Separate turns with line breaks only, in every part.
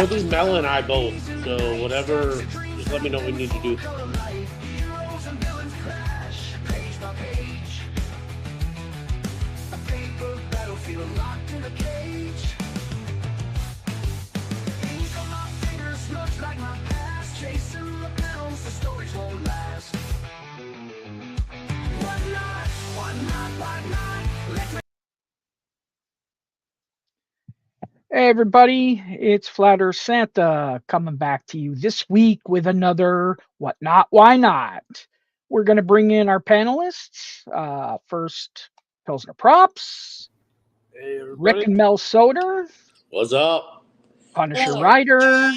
We'll do Mel and I both. So whatever, just let me know what we need to do.
Hey everybody, it's Flatter Santa coming back to you this week with another What Not, Why Not. We're going to bring in our panelists. First, Pilsner Props,
Hey,
Rick and Mel Soder,
what's up?
Punisher Rider,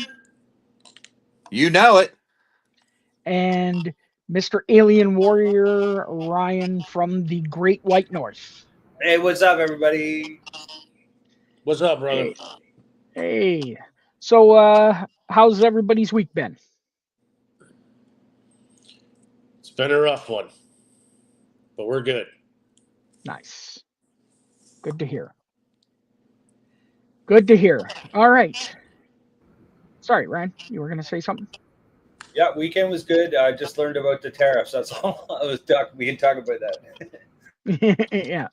You know it.
and Mr. Alien Warrior Ryan from the Great White North.
Hey, what's up, everybody?
What's up, brother?
Hey. So, how's everybody's week been?
It's been a rough one, but we're good.
Nice. Good to hear. Good to hear. All right. Sorry, Ryan, you were going to say something?
Yeah, weekend was good. I just learned about the tariffs. That's all. We can talk about that.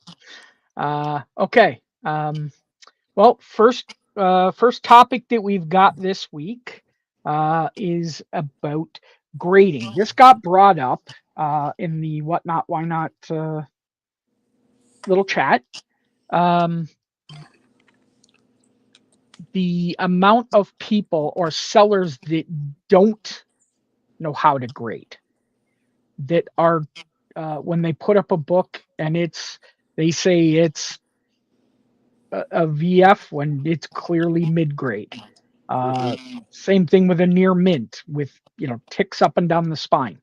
Yeah. Okay. Well, first topic that we've got this week is about grading. This got brought up in the What Not, Why Not little chat. The amount of people or sellers that don't know how to grade, that are when they put up a book and they say it's a VF when it's clearly mid-grade. Same thing with a near mint with ticks up and down the spine.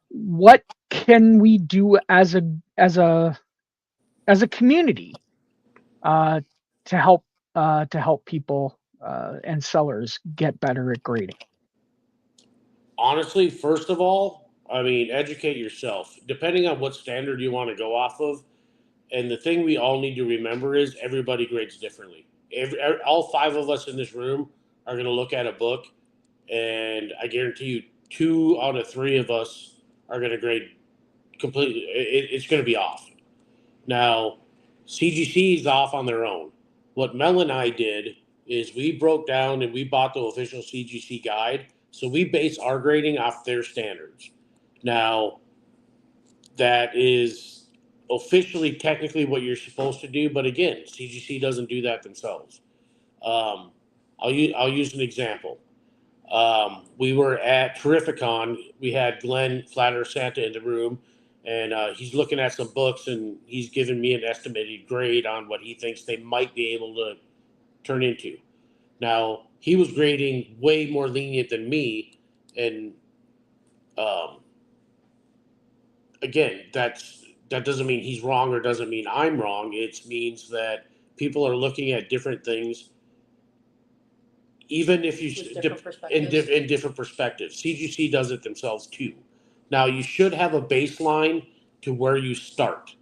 What can we do as a community to help people and sellers get better at grading?
Honestly, first of all, I mean, educate yourself. Depending on what standard you want to go off of, and the thing we all need to remember is everybody grades differently. All five of us in this room are going to look at a book, and I guarantee you, 2 out of 3 of us are going to grade completely. It's going to be off. Now, CGC is off on their own. What Mel and I did is we broke down and we bought the official CGC guide. So we base our grading off their standards. Now, that is officially technically what you're supposed to do, but again, CGC doesn't do that themselves. I'll use an example. We were at Terrificon. We had Glenn Flatter Santa in the room, and he's looking at some books, and he's giving me an estimated grade on what he thinks they might be able to turn into. Now, he was grading way more lenient than me, and again, that doesn't mean he's wrong or doesn't mean I'm wrong. It means that people are looking at different things, even if you in different perspectives. CGC does it themselves too. Now, you should have a baseline to where you start,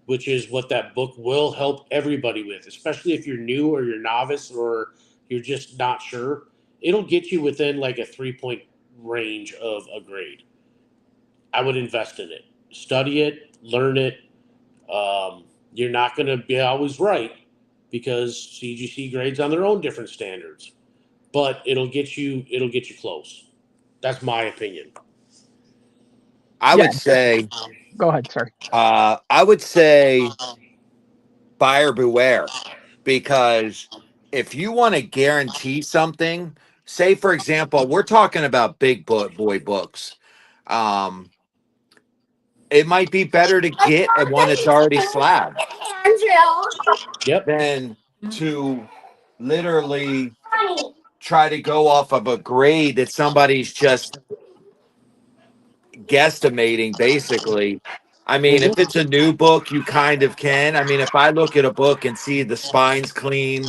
which is what that book will help everybody with, especially if you're new or you're novice or you're just not sure. It'll get you within like a 3-point range of a grade. I would invest in it. Study it, learn it. You're not going to be always right because CGC grades on their own different standards, but it'll get you close. That's my opinion.
I would say.
Go ahead. Sorry.
I would say buyer beware, because if you want to guarantee something, say for example, we're talking about big boy books. It might be better to get one that's already slabbed than to literally try to go off of a grade that somebody's just guesstimating, basically. I mean, if it's a new book, you kind of can. I mean, if I look at a book and see the spine's clean,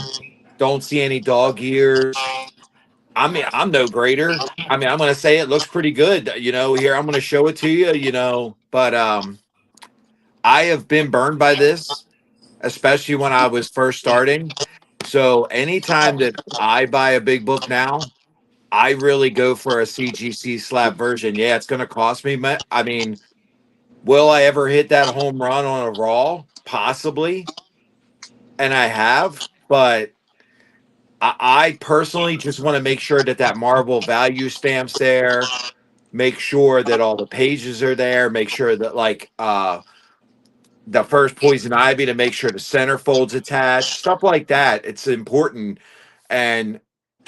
don't see any dog ears, I mean, I'm no grader. I mean, I'm going to say it looks pretty good. Here, I'm going to show it to you, but I have been burned by this, especially when I was first starting. So anytime that I buy a big book now, I really go for a CGC slab version. Yeah, it's going to cost me. I mean, will I ever hit that home run on a raw? Possibly, and I have, but I personally just want to make sure that that Marvel value stamp's there. Make sure that all the pages are there. Make sure that like the first poison ivy, to make sure the centerfold's attached, stuff like that. It's important. And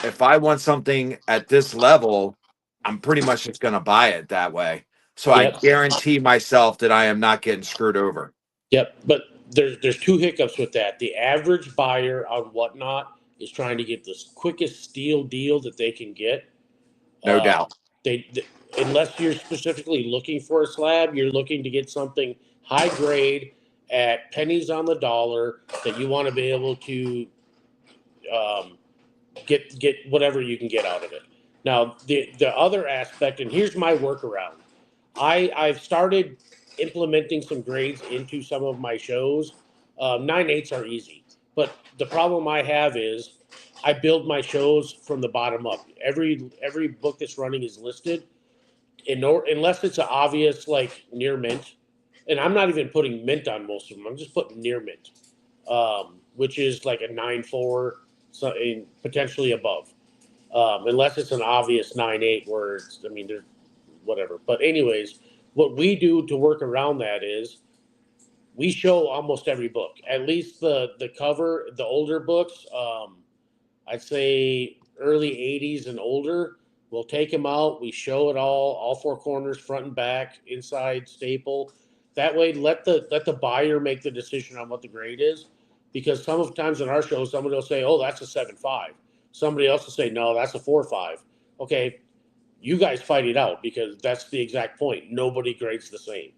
if I want something at this level, I'm pretty much just going to buy it that way. So I
Yep.
guarantee myself that I am not getting screwed over.
Yep. But there's two hiccups with that. The average buyer on Whatnot is trying to get the quickest steal deal that they can get.
No
Um,
doubt.
they unless you're specifically looking for a slab, you're looking to get something high grade at pennies on the dollar that you want to be able to um, get whatever you can get out of it. Now the other aspect, and here's my workaround. I've started implementing some grades into some of my shows. 9/8 are easy, but the problem I have is I build my shows from the bottom up. Every book that's running is listed, unless it's an obvious like near mint, and I'm not even putting mint on most of them. I'm just putting near mint, which is like a 9/4, so and potentially above, unless it's an obvious 9/8 where it's, I mean, there's whatever. But anyways, what we do to work around that is we show almost every book, at least the cover, the older books. I'd say early 80s and older. We'll take them out. We show it all four corners, front and back, inside, staple. That way, let the buyer make the decision on what the grade is, because sometimes in our shows, somebody will say, "Oh, that's a 7.5." Somebody else will say, "No, that's a 4.5." Okay, you guys fight it out because that's the exact point. Nobody grades the same.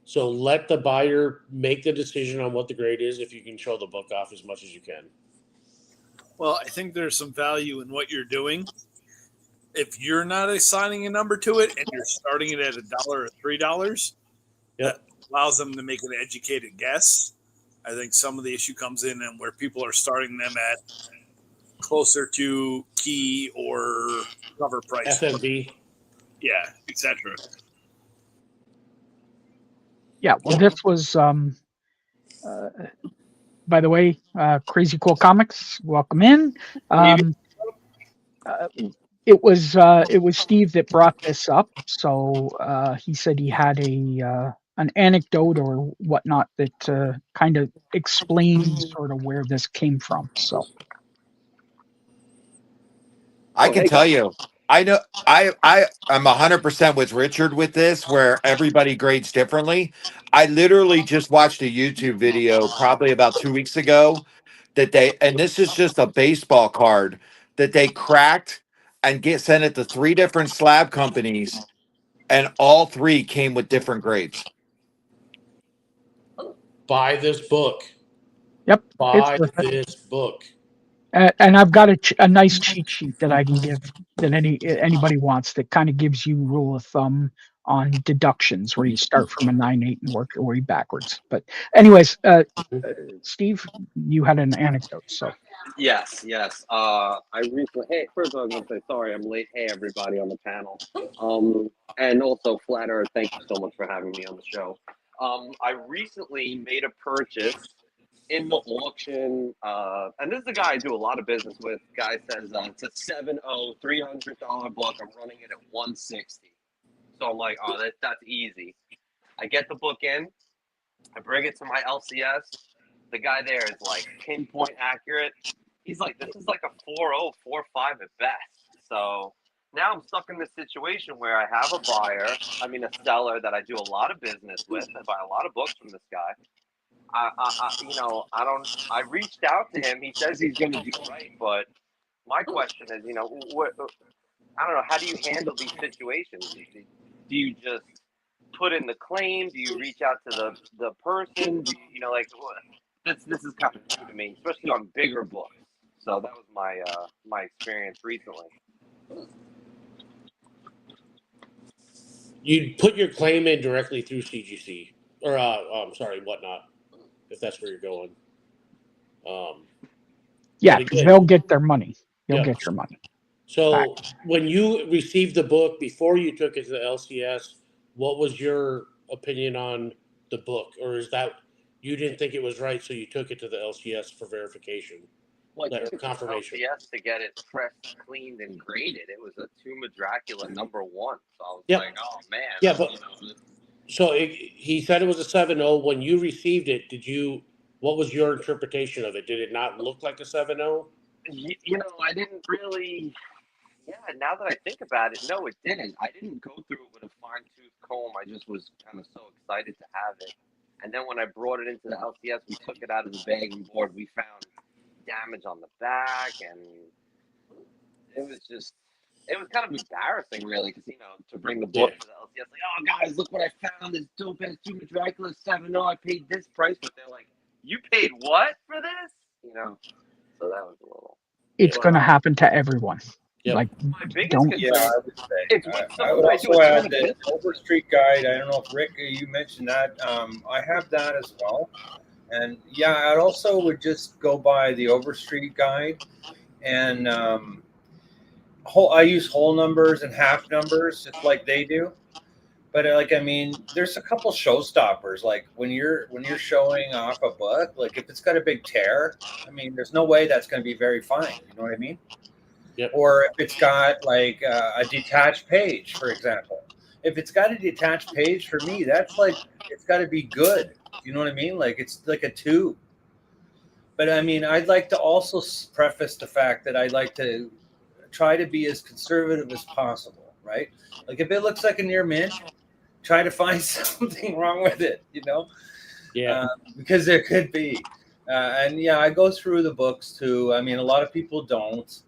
So let the buyer make the decision on what the grade is if you can show the book off as much as you can.
Well, I think there's some value in what you're doing. If you're not assigning a number to it and you're starting it at $1 or $3, that allows them to make an educated guess. I think some of the issue comes in and where people are starting them at closer to key or cover price.
FMV.
Yeah, etc.
Yeah, well, this was, by the way, Crazy Cool Comics. Welcome in. Uh, it was Steve that brought this up. So he said he had an anecdote or whatnot that kind of explains sort of where this came from. So
I can tell you, I know I'm 100% with Richard with this, where everybody grades differently. I literally just watched a YouTube video probably about 2 weeks ago that and this is just a baseball card that they cracked and sent it to 3 different slab companies, and all 3 came with different grades.
Buy this book.
yep, it's
Buy
worth it.
this book.
And I've got a nice cheat sheet that I can give that anybody wants that kind of gives you rule of thumb on deductions where you start from a 9/8 and work your way backwards. But anyways, Steve, you had an anecdote, so
Yes, yes. I recently. Hey, first of all, I'm gonna say sorry I'm late. Hey, everybody on the panel. And also Flat Earth. Thank you so much for having me on the show. I recently made a purchase in the auction, and this is a guy I do a lot of business with. Guy says it's a 7.0 $300 book. I'm running it at 160. So I'm like, oh, that's easy. I get the book in. I bring it to my LCS. The guy there is like pinpoint accurate. He's like, this is like a 4.0, 4.5 at best. So now I'm stuck in this situation where I have a buyer, a seller that I do a lot of business with. I buy a lot of books from this guy. I reached out to him. He says he's going to do right, but my question is, what? I don't know. How do you handle these situations? Do you just put in the claim? Do you reach out to the person? Do this is kind of new to me, especially on bigger books. So that was my experience recently.
You'd put your claim in directly through CGC or Whatnot, if that's where you're going.
Yeah,
But
because
again,
they'll get their money. They'll
yep.
get your money.
So when you received the book before you took it to the LCS, what was your opinion on the book, or is that you didn't think it was right, so you took it to the LCS for verification,
Well, I
or
took it to the
confirmation?
LCS to get it pressed, cleaned, and graded. It was a Tomb of Dracula #1. So I was
Yep.
like, oh man.
Yeah, but so he said it was a 7.0. When you received it, what was your interpretation of it? Did it not look like a 7.0?
You know, I didn't really. Yeah, now that I think about it, no, it didn't. I didn't go through it with a fine tooth comb. I just was kind of so excited to have it. And then when I brought it into the LCS, we took it out of the bagging board. We found damage on the back, and it was kind of embarrassing, really, because to bring the book to the LCS, like, oh guys, look what I found! This dope ass Tomb of Dracula 7.0. I paid this price, but they're like, you paid what for this? So that was a little.
It's going to happen to everyone.
Yep.
Like,
My biggest
don't.
concern.
Yeah, I would say.
It's with
I
someone
would
that I
also
do a
add
ton
that
of
Overstreet Guide. I don't know if Rick, you mentioned that. I have that as well, and yeah, I also would just go by the Overstreet Guide, and I use whole numbers and half numbers just like they do. But I mean, there's a couple showstoppers. Like when you're showing off a book, like if it's got a big tear, I mean, there's no way that's going to be very fine. You know what I mean?
Yep.
Or if it's got like a detached page, for example. If it's got a detached page, for me, that's like it's got to be good. You know what I mean? Like it's like a 2. But I mean, I'd like to also preface the fact that I'd like to try to be as conservative as possible, right? Like if it looks like a near mint, try to find something wrong with it,
Yeah.
because there could be. And yeah, I go through the books too. I mean, a lot of people don't.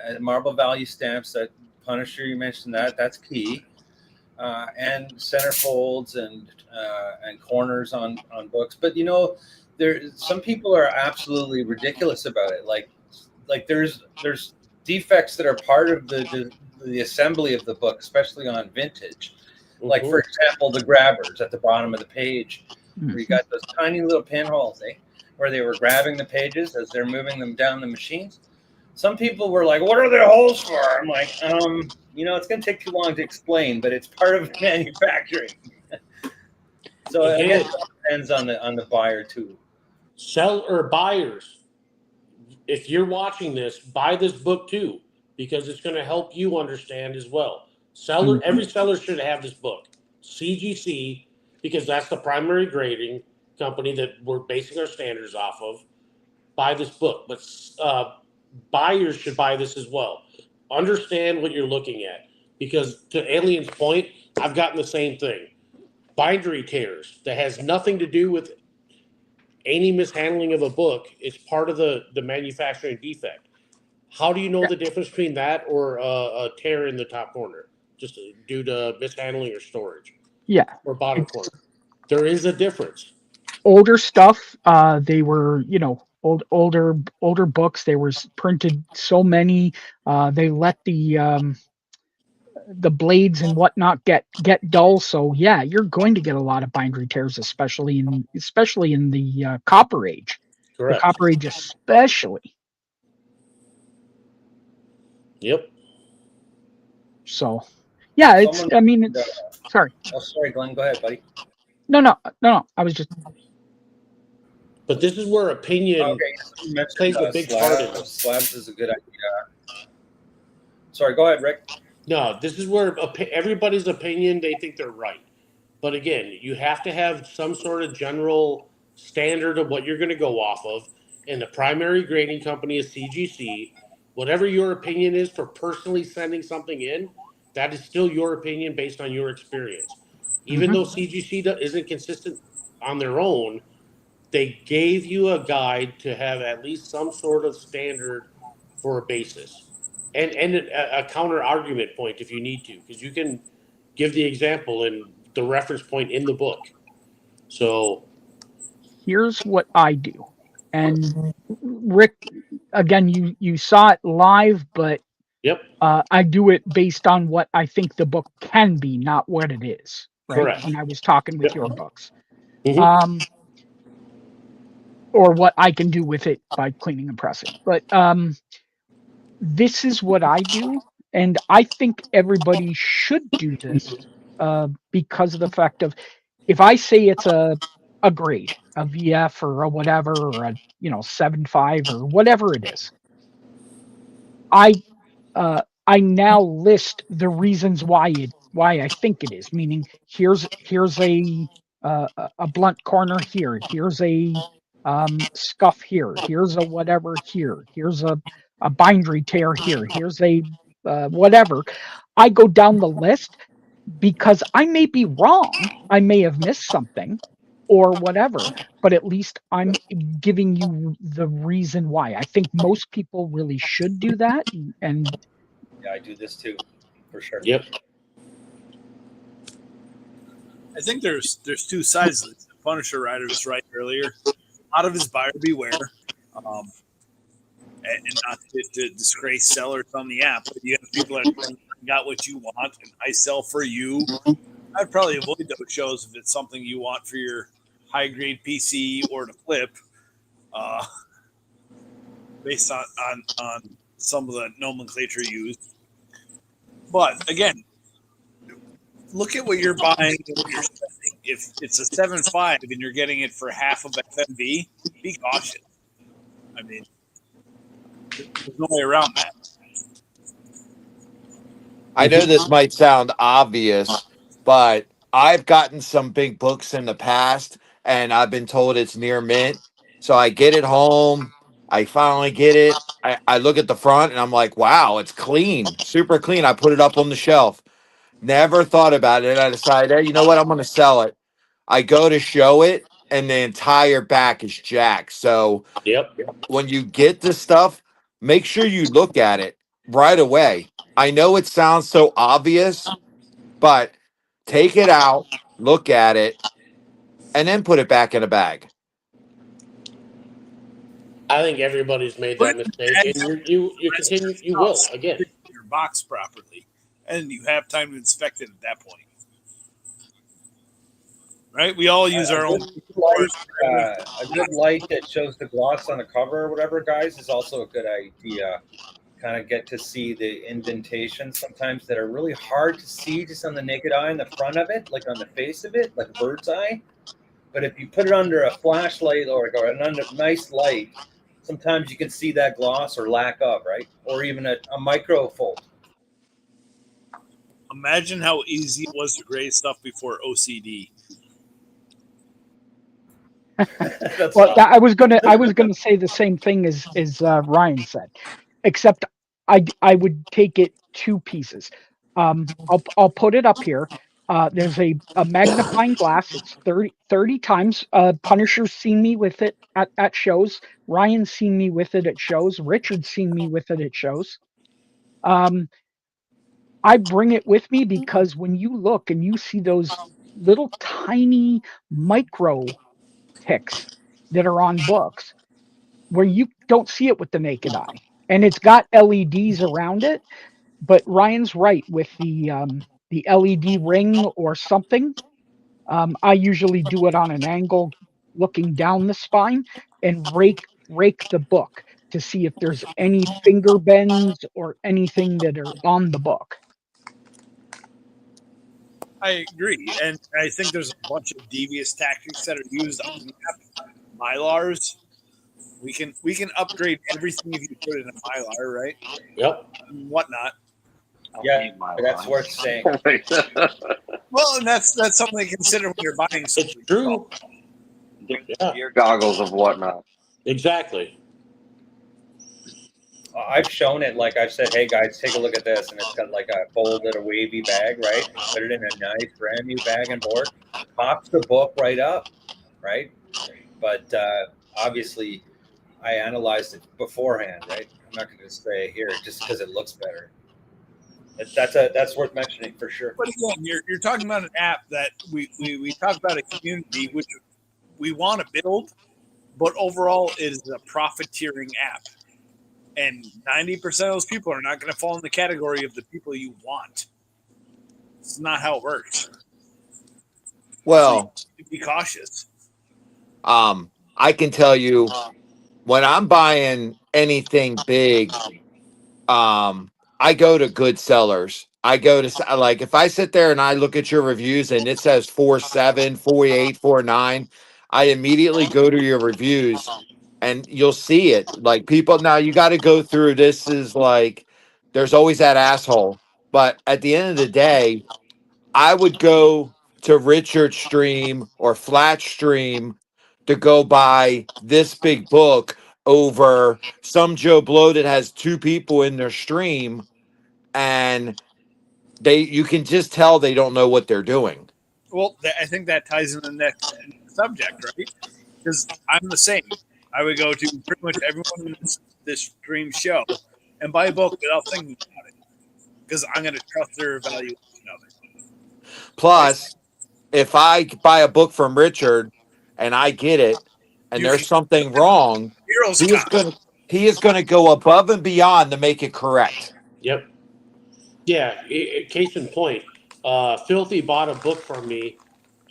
And marble value stamps, that Punisher, you mentioned that's key. And centerfolds and corners on books. But some people are absolutely ridiculous about it. Like there's defects that are part of the assembly of the book, especially on vintage. Like, for example, the grabbers at the bottom of the page, where you got those tiny little pinholes, where they were grabbing the pages as they're moving them down the machines. Some people were like, "What are the holes for?" I'm like, it's going to take too long to explain, but it's part of manufacturing. So I guess it depends on the buyer too.
Buyers, if you're watching this, buy this book too, because it's going to help you understand as well. Every seller should have this book. CGC, because that's the primary grading company that we're basing our standards off of. Buy this book, but buyers should buy this as well. Understand what you're looking at, because to Alien's point, I've gotten the same thing. Bindery tears that has nothing to do with any mishandling of a book. It's part of the manufacturing defect. How do you know the difference between that or a tear in the top corner, just due to mishandling or storage?
Yeah.
Or bottom corner. There is a difference.
Older stuff, they were, older books. They were printed so many. They let the blades and whatnot get dull. So yeah, you're going to get a lot of bindery tears, especially in the Copper Age.
Correct.
The Copper Age, especially.
Yep.
So, yeah, sorry.
Oh, sorry, Glenn. Go ahead, buddy.
No. I was just.
But this is where opinion plays a big part in this.
Slabs is a good idea. Sorry, go ahead, Rick.
No, this is where everybody's opinion, they think they're right. But again, you have to have some sort of general standard of what you're going to go off of. And the primary grading company is CGC. Whatever your opinion is for personally sending something in, that is still your opinion based on your experience. Even though CGC isn't consistent on their own, they gave you a guide to have at least some sort of standard for a basis. And a counter argument point if you need to, because you can give the example and the reference point in the book. So
here's what I do. And Rick, again, you saw it live, but
yep,
I do it based on what I think the book can be, not what it is. Right.
Correct.
When I was talking with your books. or what I can do with it by cleaning and pressing. But this is what I do, and I think everybody should do this because of the fact of if I say it's a grade, a VF or a whatever, or a 7.5 or whatever it is, I I now list the reasons why I think it is. Meaning, here's a blunt corner here. Here's a scuff here. Here's a whatever here. Here's a bindery tear here. Here's a whatever. I go down the list because I may be wrong. I may have missed something or whatever, but at least I'm giving you the reason why. I think most people really should do that, and
Yeah, I do this too, for sure.
Yep.
I think there's two sides of this. The Punisher Rider was right earlier. A lot of his buyer beware, and not to disgrace sellers on the app, but you have people that got what you want, and I sell for you. I'd probably avoid those shows if it's something you want for your high grade PC or to flip, based on some of the nomenclature used. But again, look at what you're buying and what you're spending. If it's a 7.5 and you're getting it for half of FMV, be cautious. I mean, there's no way around that.
I know this might sound obvious, but I've gotten some big books in the past and I've been told it's near mint. So I get it home. I finally get it. I look at the front and I'm like, wow, it's clean, super clean. I put it up on the shelf. Never thought about it. I decided, hey, you know what? I'm going to sell it. I go to show it and the entire back is jacked. So
Yep.
when you get this stuff, make sure you look at it right away. I know it sounds so obvious, but take it out, look at it, and then put it back in a bag.
I think everybody's made that mistake, and you continue. You will again.
Your box properly, and you have time to inspect it at that point. Right? We all use our own.
A good light that shows the gloss on the cover or whatever, guys, is also a good idea. Kind of get to see the indentations sometimes that are really hard to see just on the naked eye in the front of it, like on the face of it, like a bird's eye. But if you put it under a flashlight or under a nice light, sometimes you can see that gloss or lack of, right? Or even a micro fold.
Imagine how easy it was to grade stuff before OCD.
Well, I was gonna say the same thing as Ryan said, except I would take it two pieces. I'll put it up here. There's a magnifying glass. It's 30 times. Punisher's seen me with it at shows. Ryan's seen me with it at shows. Richard's seen me with it at shows. I bring it with me because when you look and you see those little tiny micro ticks that are on books where you don't see it with the naked eye, and it's got LEDs around it. But Ryan's right with the LED ring or something. I usually do it on an angle, looking down the spine, and rake the book to see if there's any finger bends or anything that are on the book.
I agree, and I think there's a bunch of devious tactics that are used on the app. Mylars. We can upgrade everything if you put it in a Mylar, right?
Yep.
And whatnot.
Yeah, that's worth saying.
Well, and that's something to consider when you're buying something.
It's true. Yeah.
Ear goggles of whatnot.
Exactly.
I've shown it, like I've said, hey guys, take a look at this, and it's got like a folded, a wavy bag, right? Put it in a nice, brand new bag and board. Pops the book right up, right? But obviously, I analyzed it beforehand, right? I'm not going to say here just because it looks better. That's worth mentioning for sure.
But again, you're talking about an app that we talk about a community which we want to build, but overall it is a profiteering app. And 90% of those people are not going to fall in the category of the people you want. It's not how it works.
Well,
So be cautious.
I can tell you when I'm buying anything big, I go to good sellers. I go to like if I sit there and I look at your reviews and it says 4.7, 4.8, 4.9, I immediately go to your reviews and you'll see it. Like people now you got to go through this is like there's always that asshole. But at the end of the day, I would go to Richard Stream or Flat Stream to go buy this big book over some Joe Blow that has two people in their stream and they you can just tell they don't know what they're doing.
Well, I think that ties in the next subject, right? Because I'm the same. I would go to pretty much everyone in this dream show and buy a book without thinking about it because I'm going to trust their evaluation of it.
Plus, if I buy a book from Richard and I get it and
You
there's
can
something wrong,
heroes
he is
cop.
going he is going to go above and beyond to make it correct.
Yep. Yeah. Case in point, Filthy bought a book from me,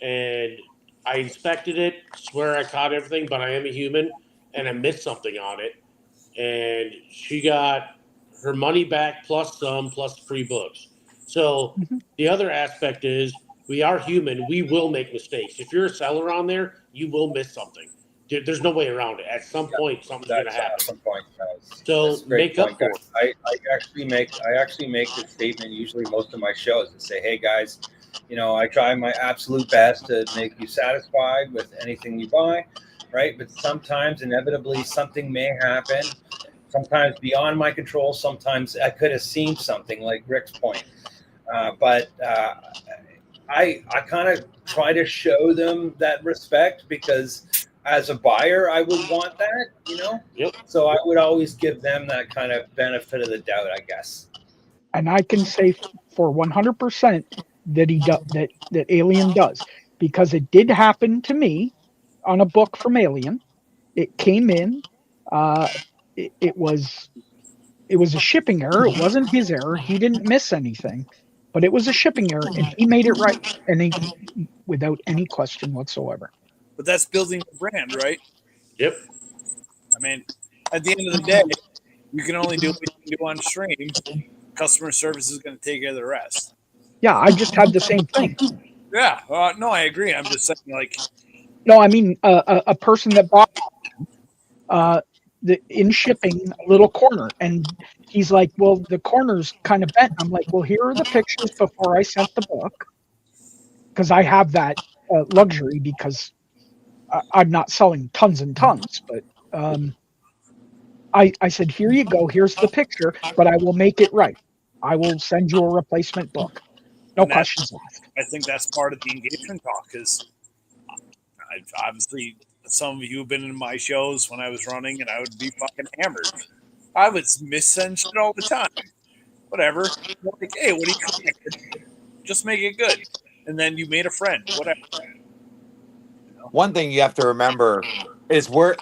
and I inspected it. Swear I caught everything, but I am a human, and I missed something on it. And she got her money back plus some plus free books. So
Mhm.
the other aspect is we are human. We will make mistakes. If you're a seller on there, you will miss something. There's no way around it. At some point, something's going to
That's an
happen.
awesome point, guys.
So
That's a great
make up
point,
for
guys.
it.
I actually make this statement usually most of my shows and say, hey guys, I try my absolute best to make you satisfied with anything you buy, right? But sometimes inevitably something may happen. Sometimes beyond my control. Sometimes I could have seen something like Rick's point, but I kind of try to show them that respect because as a buyer, I would want that.
Yep.
So I would always give them that kind of benefit of the doubt, I guess.
And I can say for 100% that that Alien does, because it did happen to me on a book from Alien. It came in. Uh, it was a shipping error. It wasn't his error. He didn't miss anything, but it was a shipping error, and he made it right, and without any question whatsoever.
But that's building the brand, right?
Yep.
I mean, at the end of the day, you can only do what you can do on stream. Customer service is going to take care of the rest.
Yeah, I just had the same thing.
Yeah, no, I agree. I'm just saying, like,
No, I mean a person that bought the in shipping a little corner, and he's like, "Well, the corner's kind of bent." I'm like, "Well, here are the pictures before I sent the book, because I have that luxury because I'm not selling tons and tons, but." I said, here you go. Here's the picture, but I will make it right. I will send you a replacement book. No
and that
questions asked.
I think that's part of the engagement talk because obviously some of you have been in my shows when I was running and I would be fucking hammered. I would missend shit all the time. Whatever. Like, hey, what do you correct? Just make it good. And then you made a friend. Whatever.
One thing you have to remember is we're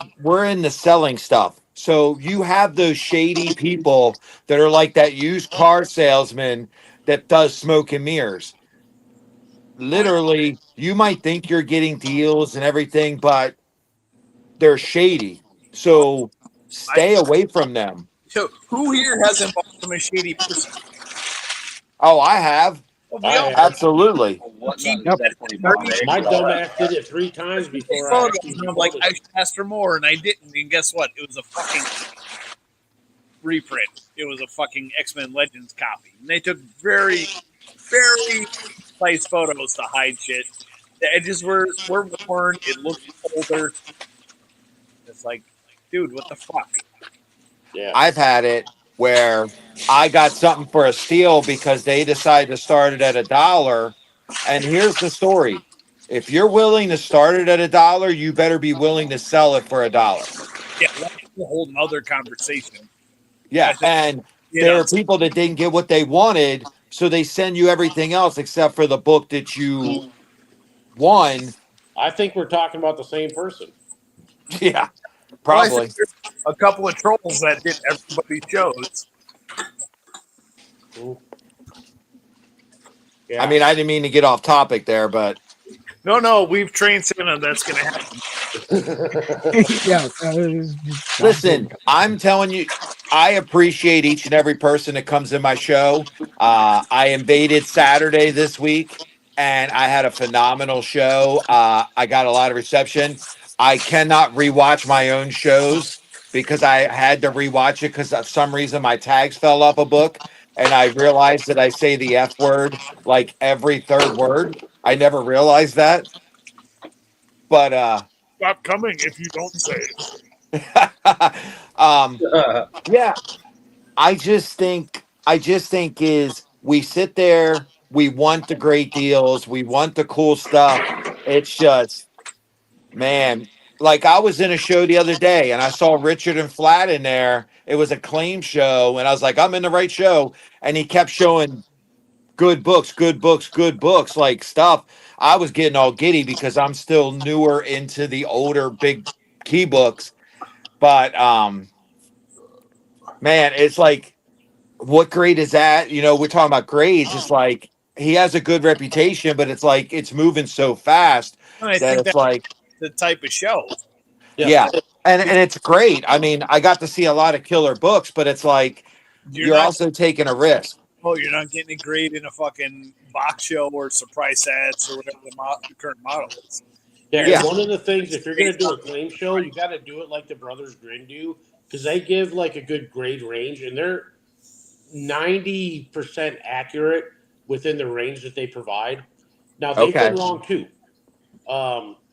in the selling stuff. So you have those shady people that are like that used car salesman that does smoke and mirrors. Literally, you might think you're getting deals and everything, but they're shady. So stay away from them.
So who here hasn't bought from a shady person?
Oh, I have.
Well,
I
we all
have.
Absolutely.
What
She-
not definitely bought it.
My dumbass did it 3 times before I
photos,
actually
and I'm like,
bought
I
it.
should ask for more, and I didn't. And guess what? It was a fucking reprint. It was a fucking X-Men Legends copy. And they took very, very nice photos to hide shit. The edges were worn. It looked older. It's like, dude, what the fuck?
Yeah.
I've had it where I got something for a steal because they decided to start it at $1. And here's the story. If you're willing to start it at $1, you better be willing to sell it for $1.
Yeah, that's a whole other conversation.
Yeah.
I think,
And
you
there
know,
are people that didn't get what they wanted. So they send you everything else except for the book that you won.
I think we're talking about the same person.
Yeah,
well, I
probably.
think there's a couple of trolls that did everybody's shows.
Yeah.
I mean, I didn't mean to get off topic there, but
No, we've trained Santa that's going to happen.
Yeah, it's just John
Listen,
Hancock.
I'm telling you, I appreciate each and every person that comes in my show. I invaded Saturday this week and I had a phenomenal show. I got a lot of reception. I cannot rewatch my own shows because I had to rewatch it because for some reason my tags fell off a book and I realized that I say the F word like every third word. I never realized that. But
Stop coming if you don't say it.
um yeah, I just think is we sit there, we want the great deals, we want the cool stuff. It's just, man, like I was in a show the other day and I saw Richard and Flat in there. It was a claim show, and I was like, I'm in the right show. And he kept showing good books, good books, good books, like stuff. I was getting all giddy because I'm still newer into the older big key books. But man, it's like, what grade is that? You know, we're talking about grades. It's like he has a good reputation, but it's like it's moving so fast
And I
that
think
it's
that's
like,
the type of show.
Yeah.
yeah. And it's great. I mean, I got to see a lot of killer books, but it's like
You're
you're
not
also taking a risk.
you're not getting a grade in a fucking box show or surprise ads or whatever the current model is.
Yeah,
Yeah.
and one of the things, if you're going to do a claim show, you got to do it like the Brothers Grin do, because they give like a good grade range, and they're 90% accurate within the range that they provide. Now, they've
Okay.
been wrong too.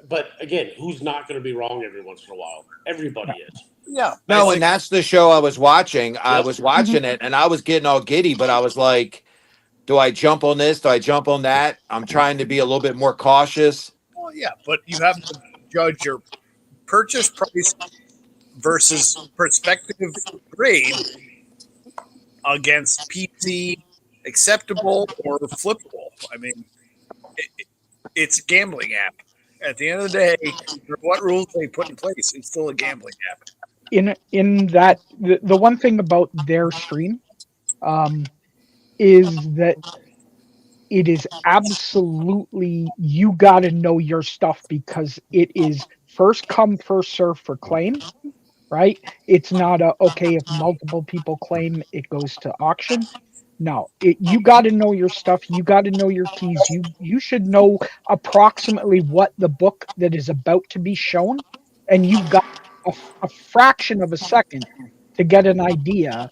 But again, who's not going to be wrong every once in a while? Everybody is.
Yeah, I
No, and
think
that's the show I was watching. I
Yep.
was watching it and I was getting all giddy, but I was like, do I jump on this? Do I jump on that? I'm trying to be a little bit more cautious.
well, yeah, but you have to judge your purchase price versus prospective grade against PC acceptable or flippable. I mean, it's a gambling app. At the end of the day, what rules they put in place, it's still a gambling app.
In that the one thing about their stream um, is that it is absolutely you got to know your stuff because it is first come first serve for claim, right? It's not a okay if multiple people claim it goes to auction. No, you got to know your stuff. You got to know your keys. You should know approximately what the book that is about to be shown, and you've got a fraction of a second to get an idea.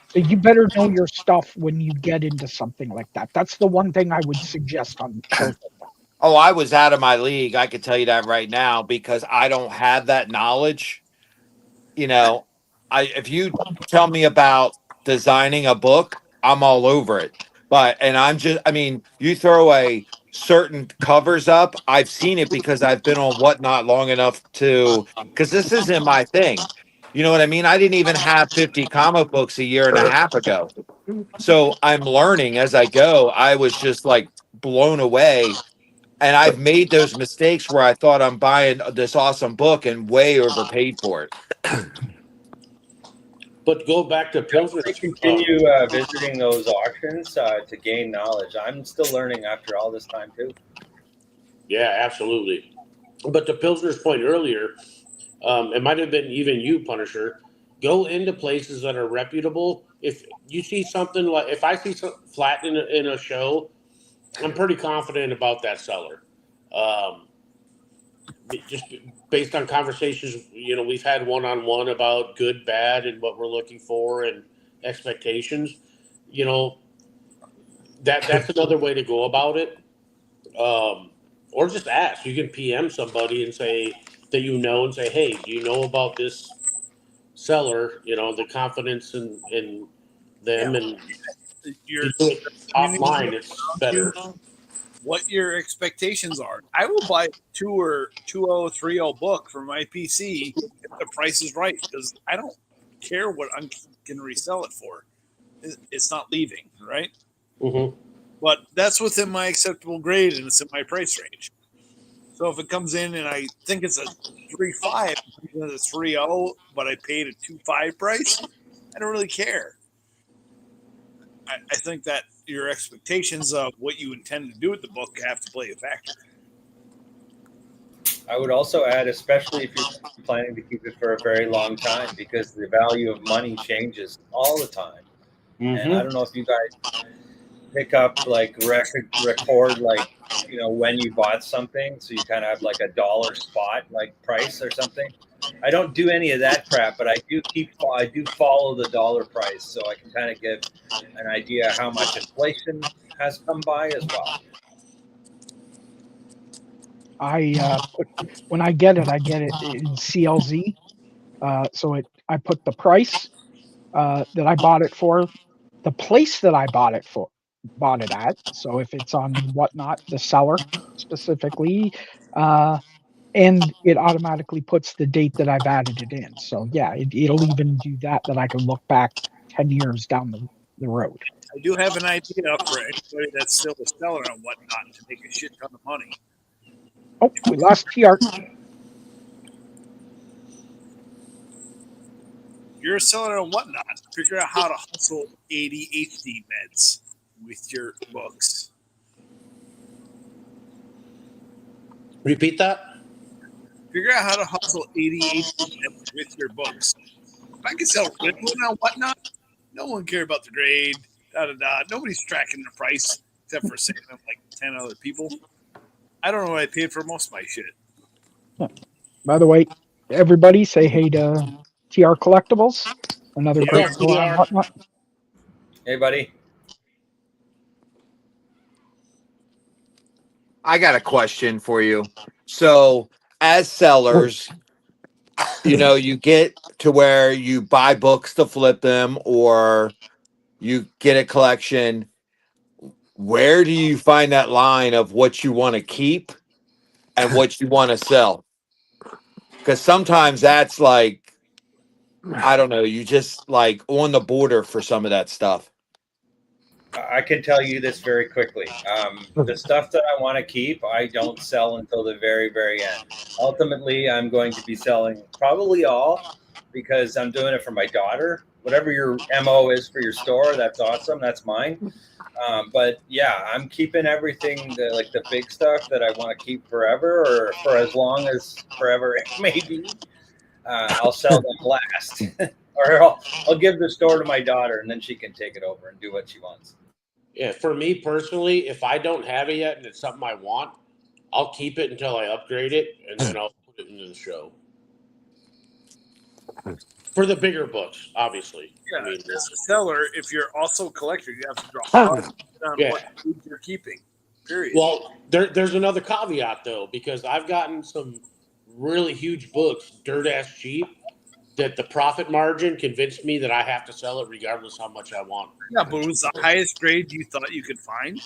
So you better know your stuff when you get into something like that. That's the one thing I would suggest on shows like that.
Oh, I was out of my league. I can tell you that right now because I don't have that knowledge. You know, I if you tell me about designing a book, I'm all over it. But and I'm just I mean, you throw a certain covers up, I've seen it because I've been on Whatnot long enough to because this isn't my thing. You know what I mean? I didn't even have 50 comic books a year and a half ago. So I'm learning as I go. I was just like blown away. And I've made those mistakes where I thought I'm buying this awesome book and way overpaid for it.
But go back to
Definitely
Pilsner's.
continue visiting those auctions to gain knowledge. I'm still learning after all this time too.
Yeah, absolutely. But to Pilsner's point earlier, it might have been even you, Punisher. Go into places that are reputable. If you see something like, if I see some flat in a show, I'm pretty confident about that seller. Um, just based on conversations, we've had one on one about good, bad, and what we're looking for and expectations. You know, that's another way to go about it. Or just ask. You can PM somebody and say that and say, hey, do you know about this seller? The confidence in
Yeah,
them, and
your
you do it
community
offline. It's better.
what your expectations are. I will buy a 2030 book for my PC if the price is right because I don't care what I can resell it for. It's not leaving, right?
Mm-hmm.
But that's within my acceptable grade and it's in my price range. So if it comes in and I think it's a 3.5, it's a 3.0, but I paid a 2.5 price, I don't really care. I think that your expectations of what you intend to do with the book have to play a factor.
I would also add, especially if you're planning to keep it for a very long time, because the value of money changes all the time. And I don't know if you guys pick up like record like when you bought something, so you kind of have like a dollar spot like price or something. I don't do any of that crap, but I do follow the dollar price, so I can kind of give an idea how much inflation has come by as well.
I put when I get it in CLZ. I put the price that I bought it for, the place that I bought it at. So if it's on Whatnot, the seller specifically, uh, and it automatically puts the date that I've added it in. So yeah, it'll even do that. That I can look back 10 years down the road.
I do have an idea for anybody that's still a seller and whatnot to make a shit ton of money.
Oh, we lost TR.
You're a seller and whatnot. Figure out how to hustle ADHD meds with your books.
Repeat that.
Figure out how to hustle ADHD meds with your books. If I can sell Ritalin and whatnot, no one care about the grade. Nobody's tracking the price except for saying like 10 other people. I don't know what I paid for most of my shit.
By the way, everybody say hey to TR Collectibles. Another
Hey,
great
yo,
store on
TR.
Whatnot.
Hey, buddy.
I got a question for you. So, as sellers, you get to where you buy books to flip them or you get a collection. Where do you find that line of what you want to keep and what you want to sell? Because sometimes that's like, I don't know, you just like on the border for some of that stuff.
I can tell you this very quickly. The stuff that I want to keep, I don't sell until the very, very end. Ultimately, I'm going to be selling probably all because I'm doing it for my daughter. Whatever your MO is for your store, that's awesome. That's mine. But yeah, I'm keeping everything like the big stuff that I want to keep forever or for as long as forever it may be. I'll sell them last. Or I'll give the store to my daughter and then she can take it over and do what she wants.
Yeah, for me personally, if I don't have it yet and it's something I want, I'll keep it until I upgrade it, and then I'll put it into the show. For the bigger books, obviously.
Yeah, as a seller, if you're also a collector, you have to draw hard on what you're keeping. Period.
Well, there's another caveat though, because I've gotten some really huge books, dirt ass cheap, that the profit margin convinced me that I have to sell it regardless how much I want.
Yeah, but it was the highest grade you thought you could find.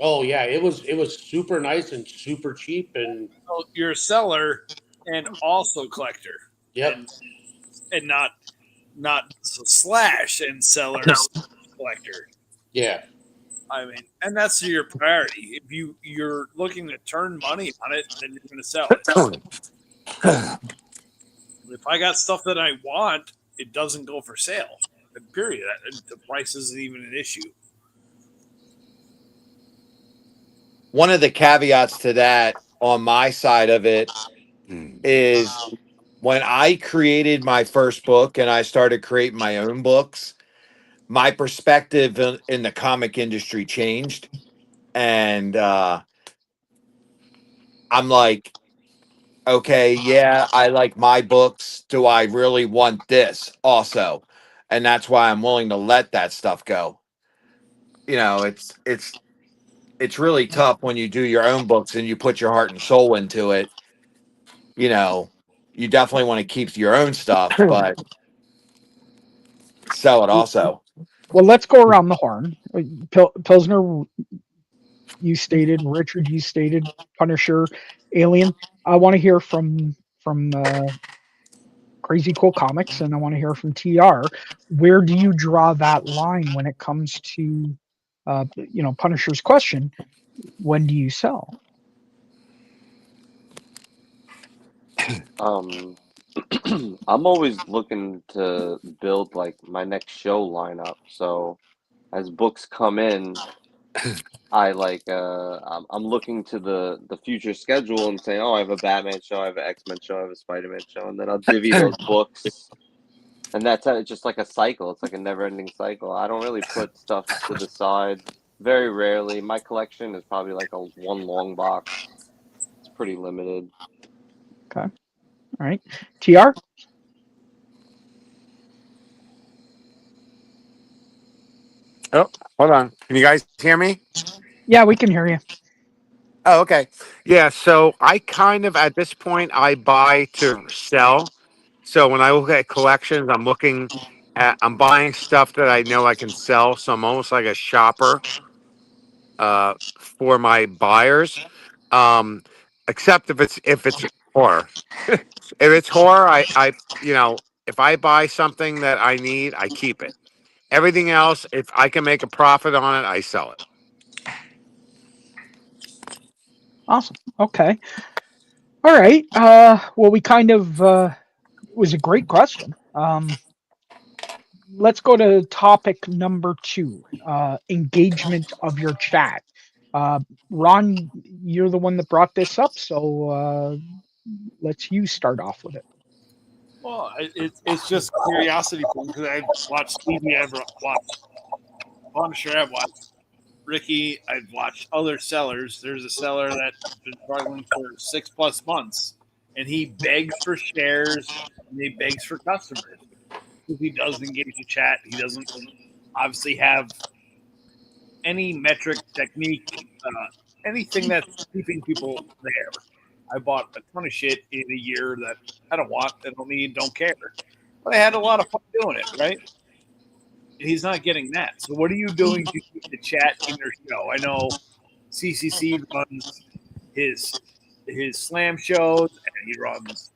Oh yeah, it was super nice and super cheap, and
so you're a seller and also collector.
Yep.
And not slash and sellers collector.
Yeah.
I mean, and that's your priority. If you're looking to turn money on it, then you're going to sell it. If I got stuff that I want, it doesn't go for sale. Period. The price isn't even an issue.
One of the caveats to that on my side of it is when I created my first book and I started creating my own books, my perspective in the comic industry changed. And I'm like, okay, yeah, I like my books. Do I really want this also? And that's why I'm willing to let that stuff go. It's really tough when you do your own books and you put your heart and soul into it. You definitely want to keep your own stuff, but sell it also.
Well, let's go around the horn. Pilsner, you stated. Richard, you stated. Punisher, Alien. I want to hear from Crazy Cool Comics, and I want to hear from TR. Where do you draw that line when it comes to, Punisher's question? When do you sell?
I'm always looking to build like my next show lineup. So as books come in, I'm looking to the future schedule and saying, oh, I have a Batman show, I have an X-Men show, I have a Spider-Man show, and then I'll divvy those books. And that's how, it's just like a cycle. It's like a never-ending cycle. I don't really put stuff to the side. Very rarely. My collection is probably like a one long box. It's pretty limited.
Okay. All right. TR?
Oh, hold on. Can you guys hear me?
Yeah, we can hear you.
Oh, okay. Yeah. So I kind of, at this point, I buy to sell. So when I look at collections, I'm buying stuff that I know I can sell. So I'm almost like a shopper for my buyers. Um, except if it's horror. If it's horror, if I buy something that I need, I keep it. Everything else, if I can make a profit on it, I sell it.
Awesome. Okay. All right. Well, we kind of it was a great question. Let's go to topic number 2. Engagement of your chat. Uh, Ron, you're the one that brought this up, so let's you start off with it.
Well, it's just curiosity thing because I've watched Stevie, I've watched Punisher, I've watched Ricky, I've watched other sellers. There's a seller that's been struggling for 6+ months, and he begs for shares and he begs for customers because he does engage the chat. He doesn't obviously have any metric technique, anything that's keeping people there. I bought a ton of shit in a year that I don't want, I don't need, don't care. But I had a lot of fun doing it, right? He's not getting that. So what are you doing to keep the chat in your show? I know CCC runs his slam shows and he runs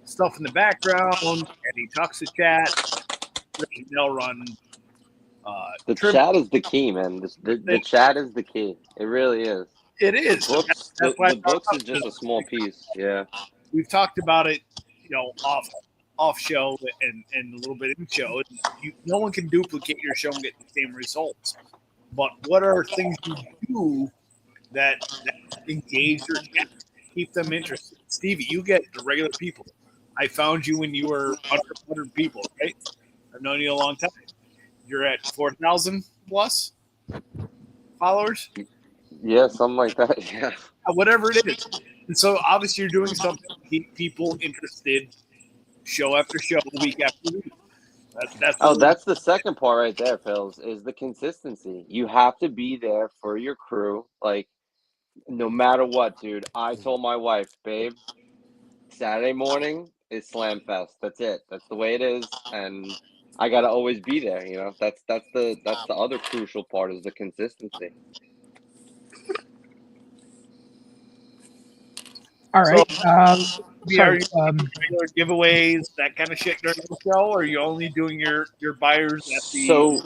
stuff in the background and he talks to chat. They'll run
The
trivia.
chat is the key, man. The chat is the key. It really is.
It is.
Books,
That's why I
the
brought it
books
up.
is just a small piece. Yeah.
We've talked about it, off show and a little bit in show. No one can duplicate your show and get the same results. But what are things you do that engage your guests, keep them interested? Stevie, you get the regular people. I found you when you were under 100 people, right? I've known you a long time. You're at 4,000 plus followers,
Yeah, something like that. Yeah.
whatever it is. And so obviously you're doing something to keep people interested, show after show, week after week. That's
Oh,
really
that's the second part right there, Phils, is the consistency. You have to be there for your crew. Like, no matter what, dude. I told my wife, babe, Saturday morning is Slam Fest. That's it. That's the way it is. And I gotta always be there, you know. That's the other crucial part is the consistency.
All
so.
right.
Are
Sorry.
you doing regular giveaways, that kind of shit during the show, or are you only doing your buyers at the
So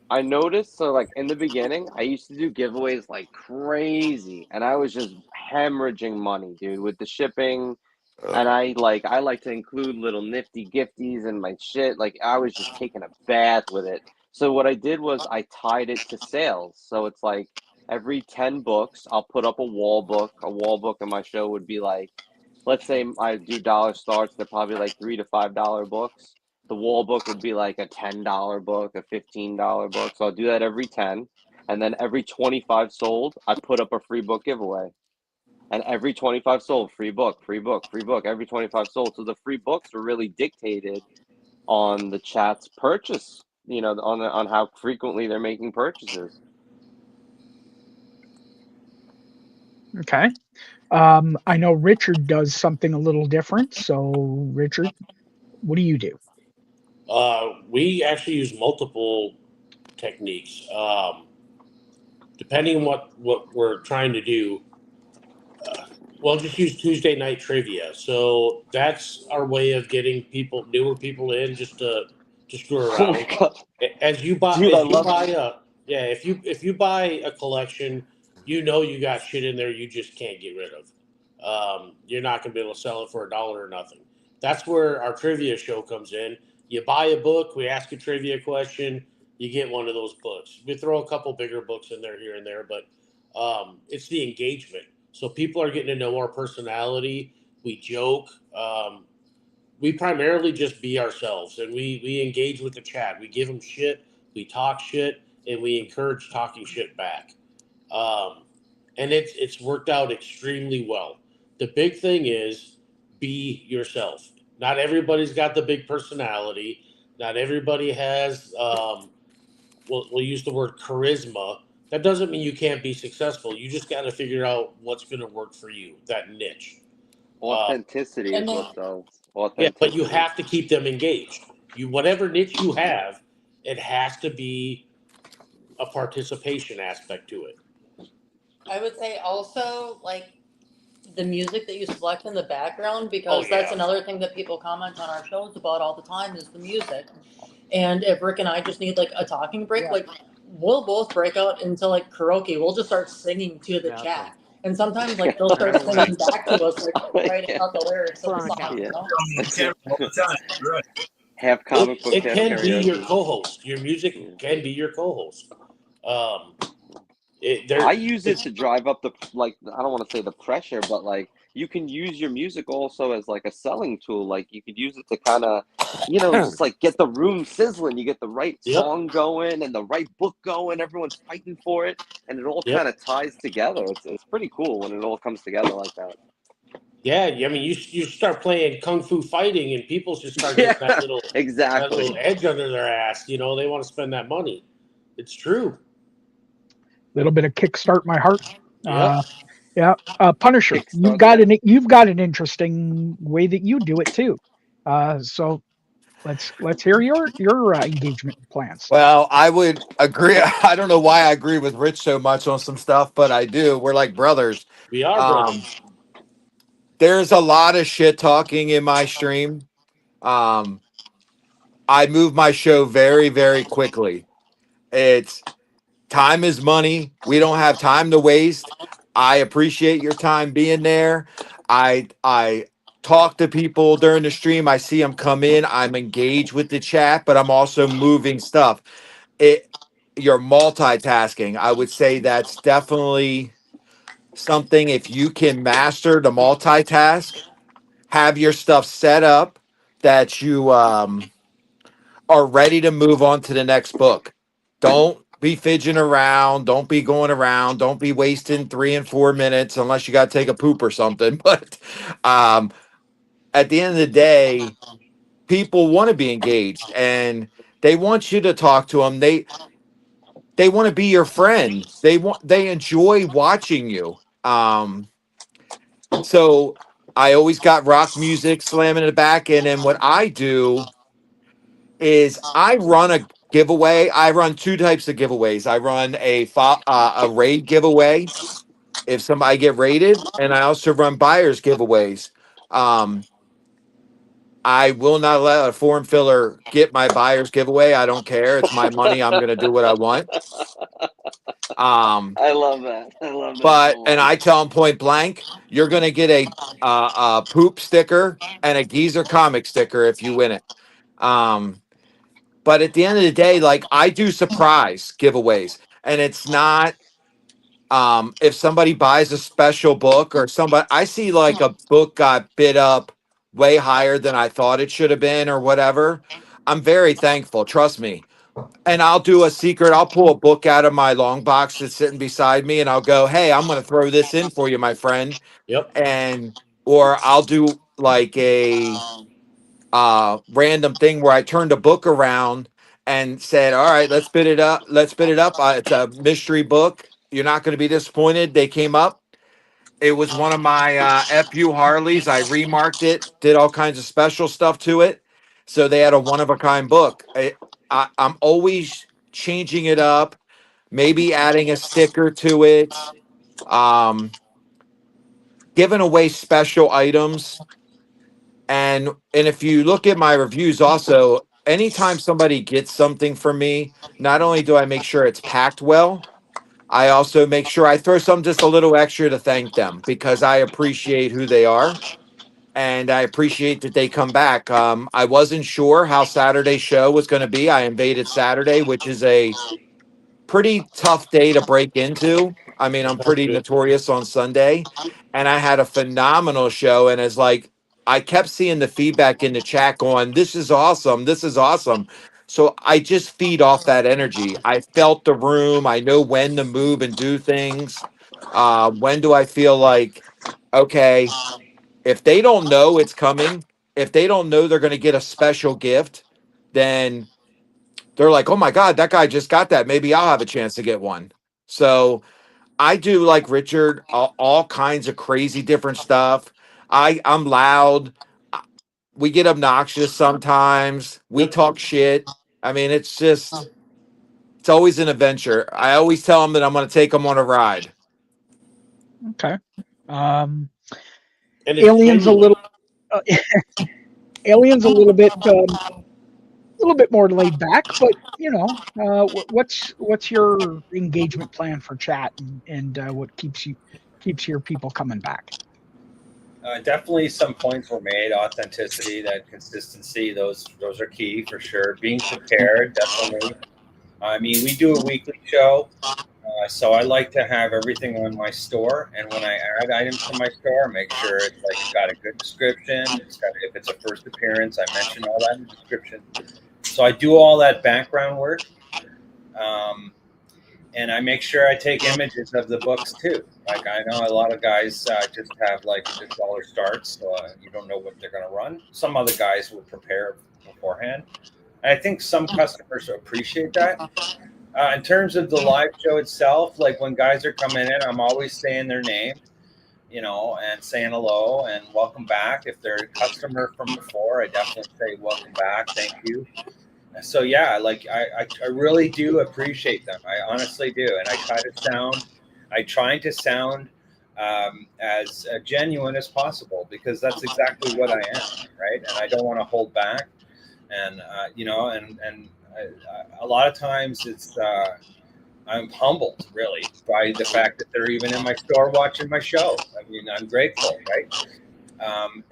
I noticed, so like in the beginning, I used to do giveaways like crazy, and I was just hemorrhaging money, dude, with the shipping. And I like to include little nifty gifties and my shit. Like I was just taking a bath with it. So what I did was I tied it to sales. So it's like every 10 books, I'll put up a wall book. A wall book in my show would be like, let's say I do dollar starts, they're probably like $3 to $5 books. The wall book would be like a $10 book, a $15 book. So I'll do that every 10. And then every 25 sold, I put up a free book giveaway. And every 25 sold, free book, free book, free book, every 25 sold. So the free books were really dictated on the chat's purchase, on how frequently they're making purchases.
Okay. I know Richard does something a little different. So, Richard, what do you do?
We actually use multiple techniques. Depending on what we're trying to do, we'll just use Tuesday night trivia. So that's our way of getting newer people in, just to screw
Oh my
around.
God. Dude, I
As you
love
buy
it.
if you buy a collection, you got shit in there you just can't get rid of. You're not gonna be able to sell it for $1 or nothing. That's where our trivia show comes in. You buy a book, we ask a trivia question. you get one of those books. We throw a couple bigger books in there here and there, but it's the engagement. So people are getting to know our personality. We joke. We primarily just be ourselves, and we engage with the chat. We give them shit. We talk shit, and we encourage talking shit back. Um, and it's worked out extremely well. The big thing is be yourself. Not everybody's got the big personality. Not everybody has. We'll use the word charisma. That doesn't mean you can't be successful. You just got to figure out what's going to work for you. That niche.
Authenticity
And
is
then
what sells.
Yeah, but you
Authenticity.
have to keep them engaged. You whatever niche you have, it has to be a participation aspect to it.
I would say also like the music that you select in the background,
Oh
because that's
yeah.
another thing that people comment on our shows about all the time is the music. And if Rick and I just need like a talking break,
Yeah.
like we'll both break out into like karaoke. We'll just start singing to the
Yeah,
chat. And sometimes like they'll start singing back to us, like writing
Yeah.
out the lyrics of the
Put on a
song,
count.
you know?
On camera all the time. You're right.
Half comic book,
It
half
can be your
karaoke.
co-host. Your music
Yeah.
can be your co-host. Um,
I use it
it's
to drive up the like I don't want to say the pressure, but like you can use your music also as like a selling tool. Like you could use it to kind of, just like get the room sizzling. You get the right
yep,
song going and the right book going. Everyone's fighting for it, and it all
yep.
kind of ties together. It's pretty cool when it all comes together like that.
Yeah, I mean, you start playing kung fu fighting, and people just start getting
Yeah,
that little
exactly.
edge under their ass. They want to spend that money. It's true.
Little bit of kickstart my heart.
Yep.
Uh, yeah. Punisher,
Kickstart, yeah.
you've got an interesting way that you do it too. So let's hear your engagement plans.
Well, I would agree. I don't know why I agree with Rich so much on some stuff, but I do. We're like brothers.
We are
Um,
brothers.
there's a lot of shit talking in my stream. Um, I move my show very, very quickly. It's time is money. We don't have time to waste. I appreciate your time being there. I talk to people during the stream. I see them come in. I'm engaged with the chat, but I'm also moving stuff. It You're multitasking. I would say that's definitely something if you can master the multitask, have your stuff set up that you are ready to move on to the next book. Don't be fidgeting around. Don't be going around. Don't be wasting 3 and 4 minutes unless you got to take a poop or something. But um, at the end of the day, people want to be engaged and they want you to talk to them. They want to be your friend. They enjoy watching you. So I always got rock music slamming in the back, and then what I do is I run a giveaway. I run two types of giveaways. I run a raid giveaway if somebody get rated, and I also run buyers giveaways. Um, I will not let a form filler get my buyers giveaway. I don't care. It's my money. I'm going to do what I want. Um,
I love that. I love that
but
so
and
much.
I tell them point blank, you're going to get a poop sticker and a geezer comic sticker if you win it. Um, But at the end of the day, like I do surprise giveaways, and it's not if somebody buys a special book or somebody I see like a book got bid up way higher than I thought it should have been or whatever. I'm very thankful, trust me. And I'll do a secret. I'll pull a book out of my long box that's sitting beside me and I'll go, "Hey, I'm going to throw this in for you, my friend."
Yep.
And or I'll do like a random thing where I turned a book around and said, "All right, let's bid it up. Let's bid it up. It's a mystery book. You're not going to be disappointed." They came up. It was one of my FU Harleys. I remarked it, did all kinds of special stuff to it. So they had a one of a kind book. I'm always changing it up, maybe adding a sticker to it, um, giving away special items. And if you look at my reviews also, anytime somebody gets something from me, not only do I make sure it's packed well, I also make sure I throw some just a little extra to thank them because I appreciate who they are. and I appreciate that they come back. I wasn't sure how Saturday's show was going to be. I invaded Saturday, which is a pretty tough day to break into. I mean, I'm pretty notorious on Sunday, and I had a phenomenal show. And it's like I kept seeing the feedback in the chat going, "This is awesome! This is awesome!" So I just feed off that energy. I felt the room. I know when to move and do things. When do I feel like, okay, if they don't know it's coming, if they don't know they're going to get a special gift, then they're like, oh my God, that guy just got that. Maybe I'll have a chance to get one. So I do, like Richard, all kinds of crazy different stuff. I'm loud. We get obnoxious sometimes. We
Yep.
talk shit. I mean, it's always an adventure. I always tell them that I'm going to take them on a ride.
Okay. Um,
And it's
aliens a
genuine.
little. Uh, aliens a little bit more laid back, but what's your engagement plan for chat, and what keeps your people coming back?
Definitely some points were made. Authenticity, that consistency, those are key for sure. Being prepared, definitely. I mean, we do a weekly show, so I like to have everything on my store. And when I add items to my store, make sure it's like got a good description. If it's a first appearance, I mention all that in the description. So I do all that background work. Um, and I make sure I take images of the books too. Like I know a lot of guys just have like the dollar starts, so you don't know what they're going to run. Some other guys will prepare beforehand. And I think some customers appreciate that. In terms of the live show itself, like when guys are coming in, I'm always saying their name, and saying hello and welcome back. If they're a customer from before, I definitely say welcome back, thank you. So yeah, like I really do appreciate them. I honestly do, and I try to sound as genuine as possible because that's exactly what I am, right? And I don't want to hold back, and a lot of times it's I'm humbled really by the fact that they're even in my store watching my show. I mean, I'm grateful, right?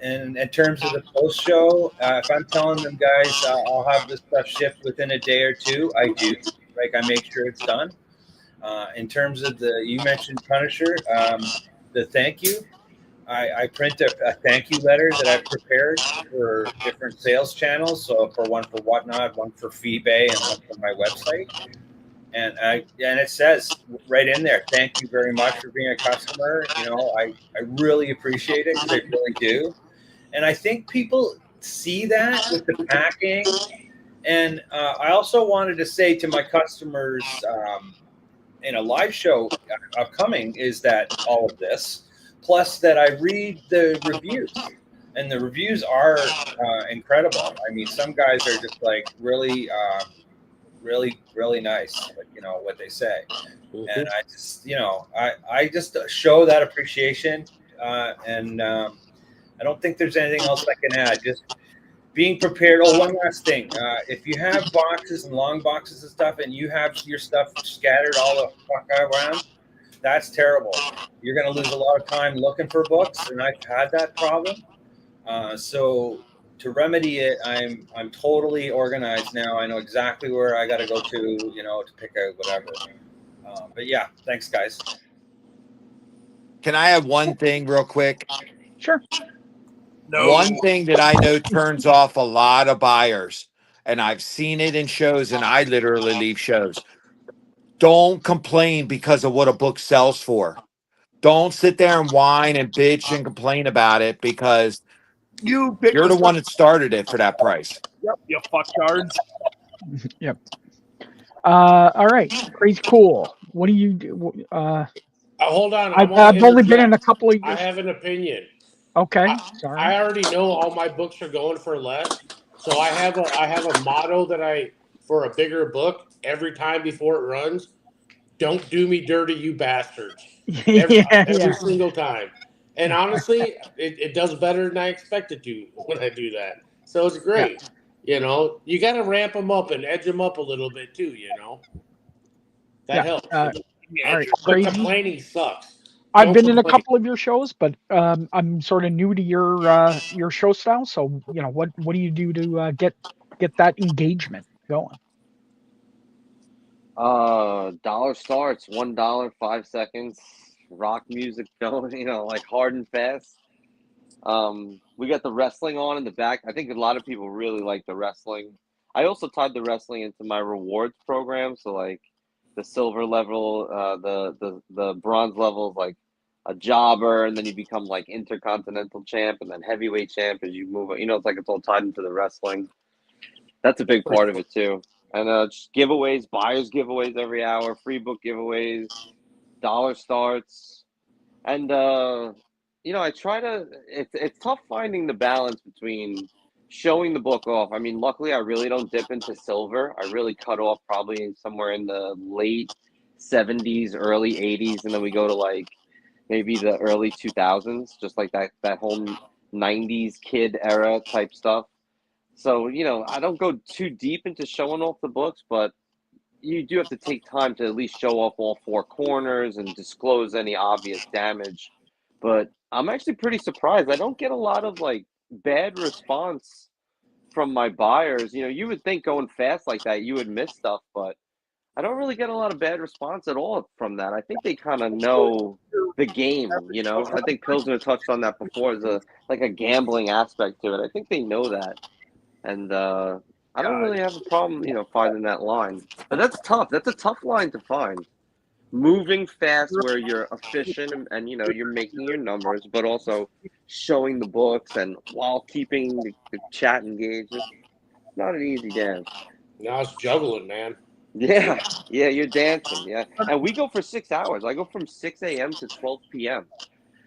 And in terms of the post show, if I'm telling them guys I'll have this stuff shipped within a day or two, I do. Like I make sure it's done. In terms of you mentioned Punisher, the thank you. I print a thank you letter that I've prepared for different sales channels. So for one for Whatnot, one for FeeBay, and one for my website. And it says right in there, thank you very much for being a customer. I really appreciate it because I really do. And I think people see that with the packing. And I also wanted to say to my customers in a live show upcoming is that all of this, plus that I read the reviews. And the reviews are incredible. I mean, some guys are just like really really, really nice, what they say.
Mhm.
And I just, I just show that appreciation. And I don't think there's anything else I can add. Just being prepared. Oh, one last thing. If you have boxes and long boxes and stuff, and you have your stuff scattered all the fuck around, that's terrible. You're going to lose a lot of time looking for books, and I've had that problem. So to remedy it, I'm totally organized now. I know exactly where I got to go to pick out whatever. But yeah, thanks, guys.
Can I have one thing real quick?
Sure.
No.
One thing that I know turns off a lot of buyers, and I've seen it in shows, and I literally leave shows. Don't complain because of what a book sells for. Don't sit there and whine and bitch and complain about it because
You pick
you're the
this
one
up.
that started it for that price.
Yep, you fucktards.
Yep. All right. Crazy cool. What do you do?
Hold on, I want to
I've only been in a
interject.
couple of
I
years.
have an opinion.
Okay.
I,
Sorry.
I already know all my books are going for less, so I have a motto that for a bigger book every time before it runs. Don't do me dirty, you bastards. Every
Yeah.
every
Yeah.
single time. And honestly, it does better than I expected to when I do that. So it's
Yeah.
great. You got to ramp them up and edge them up a little bit too. That
Yeah.
helps.
All right.
But
Crazy.
complaining sucks.
I've been in a
complain.
couple of your shows, but I'm sort of new to your show style. So what do you do to get that engagement going?
Dollar starts $1, 5 seconds. Rock music going, like hard and fast. We got the wrestling on in the back. I think a lot of people really like the wrestling. I also tied the wrestling into my rewards program, so like the silver level, the bronze level is like a jobber, and then you become like intercontinental champ, and then heavyweight champ as you move. It's like it's all tied into the wrestling. That's a big part of it too. And just giveaways, buyers giveaways every hour, free book giveaways, dollar starts, and I try to. It's tough finding the balance between showing the book off. I mean, luckily, I really don't dip into silver. I really cut off probably somewhere in the late 70s, early 80s, and then we go to like maybe the early 2000s, just like that whole 90s kid era type stuff. So, I don't go too deep into showing off the books, but you do have to take time to at least show off all four corners and disclose any obvious damage. But I'm actually pretty surprised. I don't get a lot of like bad response from my buyers. You would think going fast like that, you would miss stuff, but I don't really get a lot of bad response at all from that. I think they kind of know the game, I think Pilsner touched on that before. There's a gambling aspect to it. I think they know that. And I don't really have a problem, finding that line. But that's tough. That's a tough line to find. Moving fast where you're efficient and you're making your numbers, but also showing the books and while keeping the chat engaged. It's not an easy dance.
Now it's juggling, man.
Yeah, yeah, you're dancing. Yeah. And we go for 6 hours. I go from 6 a.m. to 12 p.m.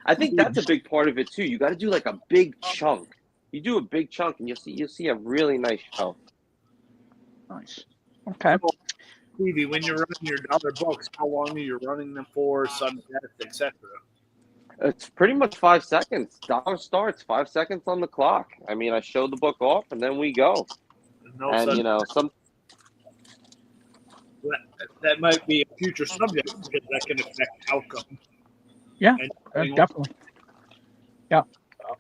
I think that's a big part of it too. You got to do like a big chunk. You do a big chunk, and you'll see a really nice show.
Nice. Okay.
Stevie, when you're running your dollar books, how long are you running them for, sudden death, etc.?
It's pretty much 5 seconds. Dollar starts 5 seconds on the clock. I mean, I show the book off, and then we go.
No
And
sudden that might be a future subject because that can affect outcome.
Yeah, definitely. Yeah,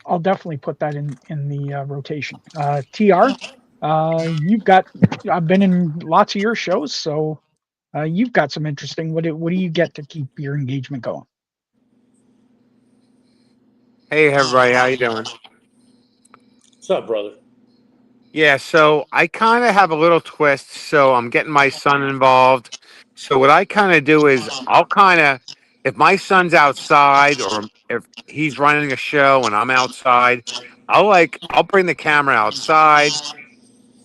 I'll definitely put that in the rotation. TR, I've been in lots of your shows, so you've got some interesting. What do you get to keep your engagement going?
Hey everybody, how you doing?
What's up, brother?
Yeah, so I kind of have a little twist. So I'm getting my son involved. So what I kind of do is if my son's outside or if he's running a show and I'm outside, I'll bring the camera outside.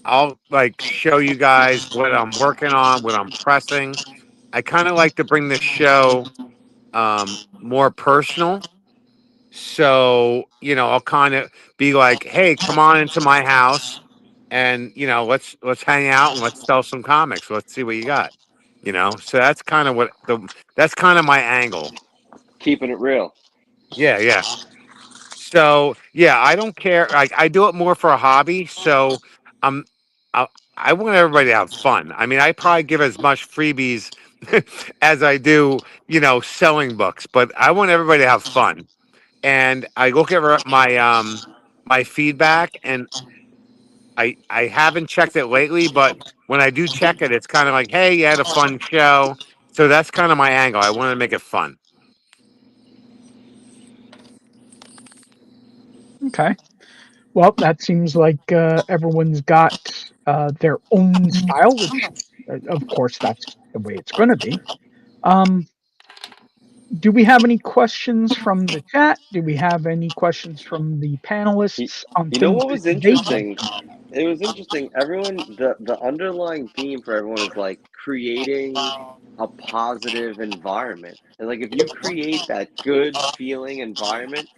I'll like show you guys what I'm working on, what I'm pressing. I kind of like to bring the show more personal. So, I'll kind of be like, "Hey, come on into my house and, let's hang out and let's sell some comics. Let's see what you got." So that's kind of my angle.
keeping it real.
Yeah, yeah. So, yeah, I don't care. Like I do it more for a hobby, so um I, I want everybody to have fun. I mean, I probably give as much freebies as I do, selling books, but I want everybody to have fun. And I look at my feedback, and I haven't checked it lately, but when I do check it, it's kind of like, hey, you had a fun show. So that's kind of my angle. I want to make it fun.
Okay. Well, that seems like everyone's got their own style, which, of course, that's the way it's going to be. Um, do we have any questions from the chat? Do we have any questions from the
You,
panelists on
you know
things
what
that
was
they'd like
interesting?
to know?
It was interesting. Everyone, the underlying theme for everyone is like creating a positive environment. And like if you create that good feeling environment,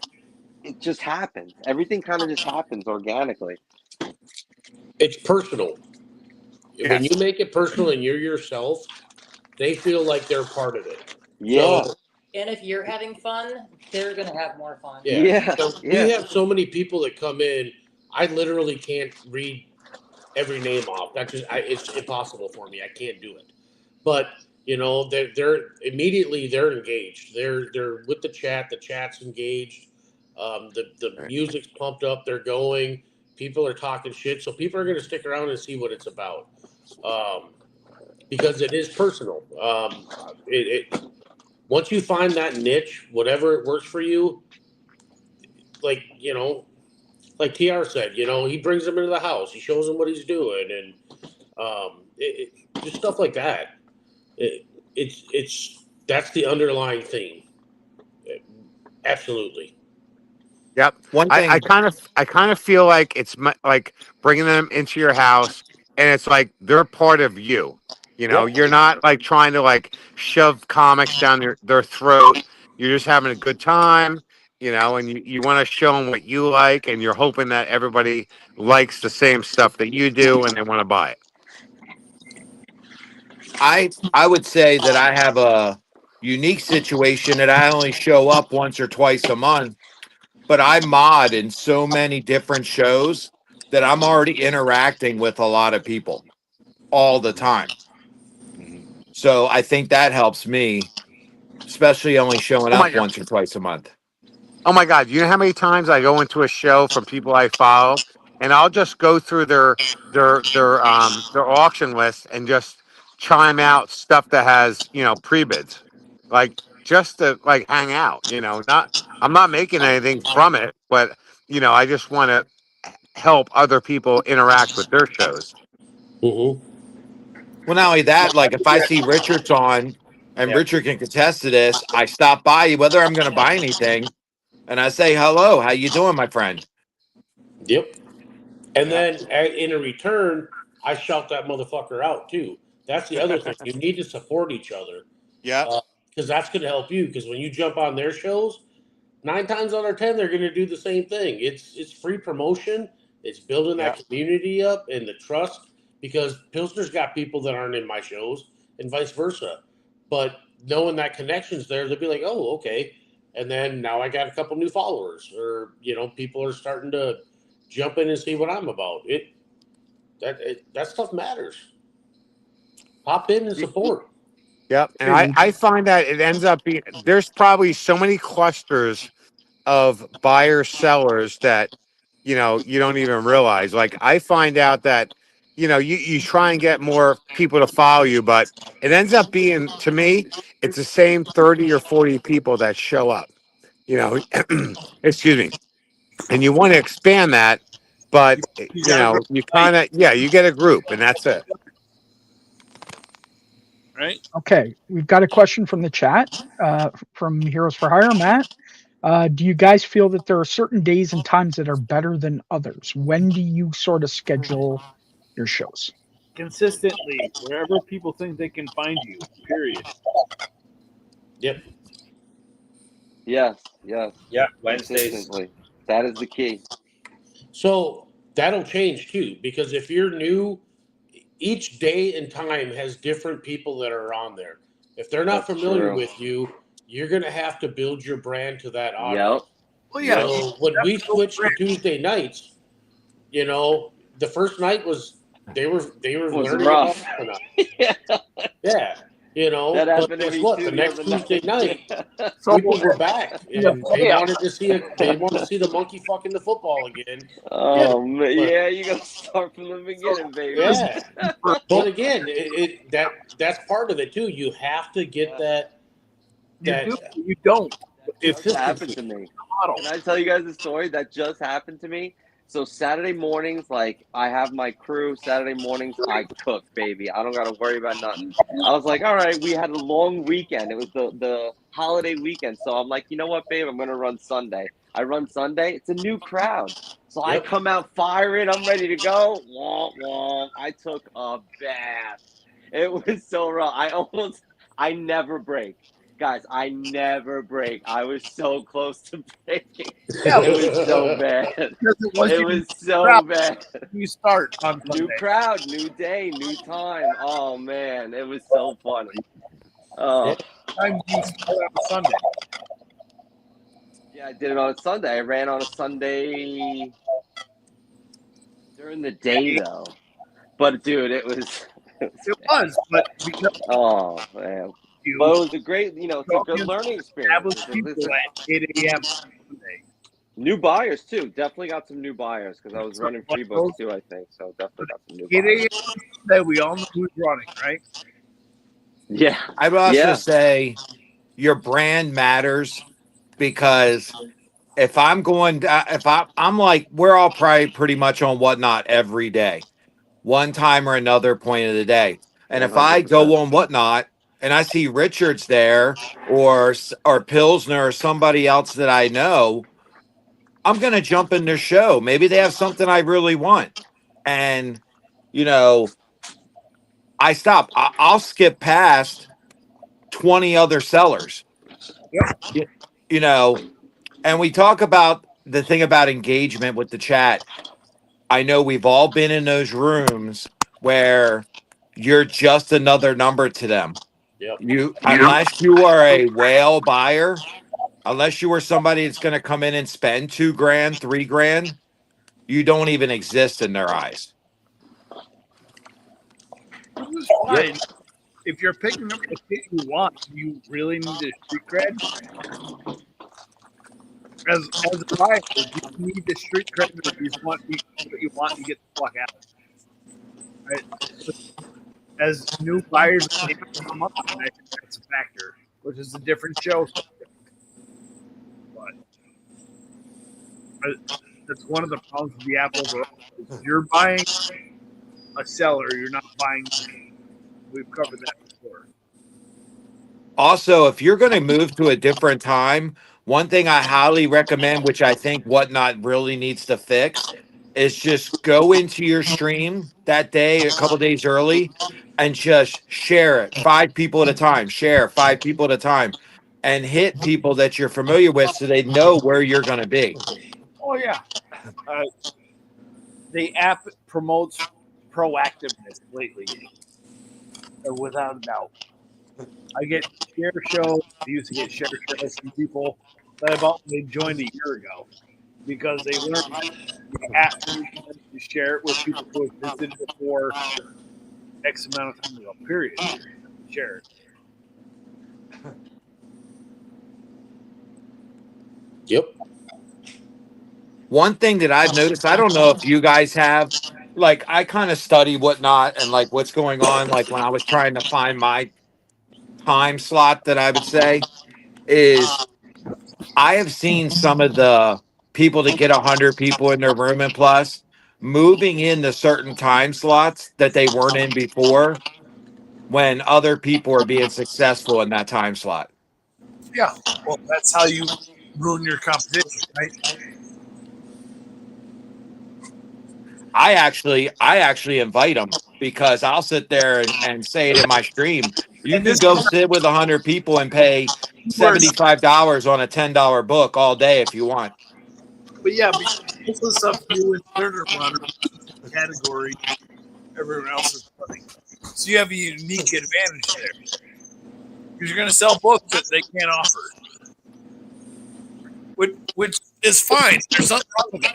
it just happens. Everything kind of just happens organically.
It's personal. When
Yes.
you make it personal and you're yourself, they feel like they're part of it.
Yeah.
So
And if you're having fun, they're gonna have more fun.
yeah,
Yeah.
so we
Yeah.
have so many people that come in. I literally can't read every name off. It's impossible for me. I can't do it. But You know, they're immediately they're engaged. They're with the chat. The chat's engaged. The
Right.
music's pumped up. They're going. People are talking shit. So people are going to stick around and see what it's about, because it is personal. It once you find that niche, whatever it works for you, like like TR said, he brings them into the house. He shows them what he's doing, and just stuff like that. It's that's the underlying theme. Absolutely.
Yep.
One
I
thing,
kind of I kind of feel like it's like bringing them into your house, and it's like they're part of you. You know,
Yep.
you're not like trying to like shove comics down their throat. You're just having a good time, and you want to show them what you like, and you're hoping that everybody likes the same stuff that you do, and they want to buy it.
I would say that I have a unique situation that I only show up once or twice a month, but I mod in so many different shows that I'm already interacting with a lot of people all the time.
Mhm.
So I think that helps me, especially only showing
Oh my
up
god.
once or twice a month.
Oh my God! You know how many times I go into a show from people I follow, and I'll just go through their auction list and just chime out stuff that has pre-bids, like just to like hang out. Not I'm not making anything from it, but I just want to help other people interact with their shows.
Mm-hmm.
Well, not only that, like if I see Richard's on and
Yeah.
Richard can contest to this, I stop by you, whether I'm going to buy anything, and I say, hello, how you doing, my friend?
Yep. And
Yeah.
then in a return, I shout that motherfucker out too. That's the other thing. You need to support each other,
Yeah.
because that's going to help you. Because when you jump on their shows, 9 times out of 10, they're going to do the same thing. It's free promotion. It's building
Yeah.
that community up and the trust. Because Pilsner's got people that aren't in my shows, and vice versa. But knowing that connection's there, they'll be like, "Oh, okay." And then now I got a couple new followers, or people are starting to jump in and see what I'm about. That stuff matters. Pop in and support.
Yep. And
Okay,
I find that it ends up being there's probably so many clusters of buyer sellers that you don't even realize. Like I find out that you try and get more people to follow you, but it ends up being, to me, it's the same 30 or 40 people that show up, you know excuse me, and you want to expand that, but
You got to grow
you
right,
kind of, yeah, you get a group and that's it.
right?
okay. We've got a question from the chat from Heroes for Hire, Matt. Do you guys feel that there are certain days and times that are better than others? When do you sort of schedule your shows?
Consistently, wherever people think they can find you. Period.
Yep.
Yes, yes,
Yeah, Wednesdays.
consistently. That is the key.
So that'll change too, because if you're new, each day and time has different people that are on there. If they're not
That's
familiar
true.
with you, you're going to have to build your brand to that
Yep,
audience.
Well, yeah.
yep.
So when we switched to Tuesday nights, the first night was they were
Was
learning about
rough.
Argonaut.
Yeah,
Yeah,
that
but
happened to
guess
me
what?
too
The
the
next
other
Tuesday
night.
night,
So
people were back and they
yeah,
wanted to see it. They wanted to see the monkey fucking the football again.
Oh man,
But
yeah, you gotta start from the beginning, baby.
yeah, but again, that's part of it too. You have to get that
You do,
that
you don't.
That
It's
just happened to
consistency.
me.
model.
Can I tell you guys a story that just happened to me? So Saturday mornings, like I have my crew. Saturday mornings, I cook, baby. I don't gotta worry about nothing. I was like, all right, we had a long weekend. It was the holiday weekend, so I'm like, you know what, babe, I'm gonna run Sunday. I run Sunday. It's a new crowd, so I
Yep.
come out firing. I'm ready to go. Womp womp. I took a bath. It was so rough. I never break. Guys, I never break. I was so close to breaking.
Yeah,
It was so bad.
because once
It
you
was
crowd,
so bad.
you start on
New
Sunday.
crowd, new day, new time. Oh man, it was so funny.
Yeah.
Oh
Time you start on a Sunday.
yeah, I did it on a Sunday. I ran on a Sunday during the day though. But dude, it
It was, but because
Oh man.
you
But it was a great, it's a
brought
good
in
learning experience.
established people at 8 a.m. Sunday.
New buyers too. Definitely got some new buyers because I was
So,
running
but
free books
those
too. I think so. Definitely got some new
8
buyers.
a.m. Sunday, we all know who's running, right?
Yeah,
I would also
yeah,
say your brand matters because if I'm going, if I'm like, we're all probably pretty much on Whatnot every day, one time or another point of the day. And
one
if
hundred
I
percent.
go on Whatnot and I see Richards there or Pilsner or somebody else that I know, I'm going to jump in their show. Maybe they have something I really want. And, you know, I stop. I'll skip past 20 other sellers,
Yep.
y- you know, and we talk about the thing about engagement with the chat. I know we've all been in those rooms where you're just another number to them.
Yep.
You, unless you are a whale buyer, unless you are somebody that's going to come in and spend 2 grand, 3 grand, you don't even exist in their eyes.
Which is
Yep.
fine. If you're picking up the shit you want, do you really need the street cred? As a buyer, do you need the street cred, or do you just want what you want and get the fuck out? Right? As new buyers come on, I think that's a factor, which is a different show. But that's one of the problems with the app overall. You're buying a seller, you're not buying. We've covered that before.
Also, if you're going to move to a different time, one thing I highly recommend, which I think Whatnot really needs to fix, is just go into your stream that day, a couple days early, and just share it. 5 people at a time, share 5 people at a time, and hit people that you're familiar with so they know where you're going to be.
Oh yeah, the app promotes proactiveness lately, without a doubt. I get share shows. I used to get share shows from people that they joined a year ago because they learned the app to share it with people who have visited before X amount of time ago. Period. Share it.
Yep.
One thing that I've noticed, I don't know if you guys have, like, I kind of study Whatnot and like what's going on, like when I was trying to find my time slot that I would say is I have seen some of the people that get 100 people in their room and plus moving into certain time slots that they weren't in before when other people are being successful in that time slot.
Yeah. Well, that's how you ruin your competition, right?
I actually invite them because I'll sit there and say it in my stream. You
And
could
this
go sit with 100 people and pay
where's
$75 on a $10 book all day if you want.
but yeah, because most of the stuff you and Turner run are category everyone else is running. So you have a unique advantage there. Because you're going to sell books that they can't offer. Which is fine. There's nothing wrong with that.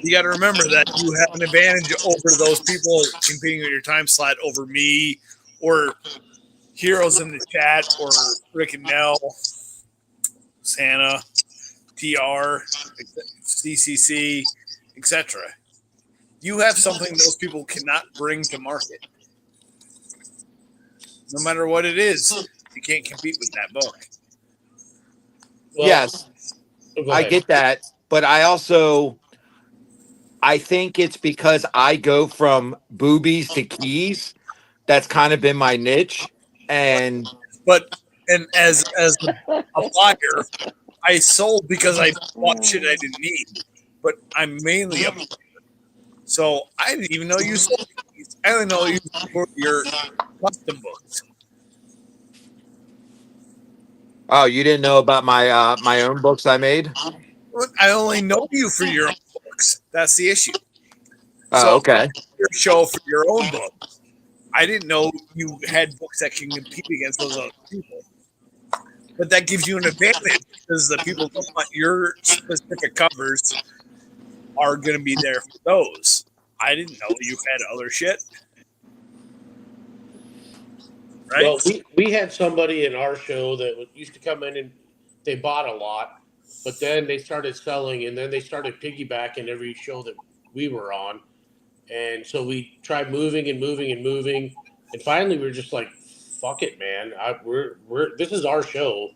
You got to remember that you have an advantage over those people competing in your time slot over me or heroes in the chat or Rick and Nell, Santa, TR, CCC, etc. You have something those people cannot bring to market. No matter what it is, you can't compete with that book.
Well,
Yes,
go
I
ahead.
get that, but I think it's because I go from boobies to keys. That's kind of been my niche. And
But and as a buyer, I sold because I bought shit I didn't need. But I'm mainly a buyer. So I didn't even know you sold these. I only know you for your custom books.
oh, you didn't know about my own books I made?
I only know you for your own books. That's the issue.
Oh,
So
okay.
your show for your own book. I didn't know you had books that can compete against those other people. But that gives you an advantage because the people that want your specific covers are going to be there for those. I didn't know you had other shit. right?
Well, we had somebody in our show that used to come in and they bought a lot, but then they started selling, and then they started piggybacking every show that we were on, and so we tried moving and moving and moving, and finally we were just like, "Fuck it, man! We're this is our show.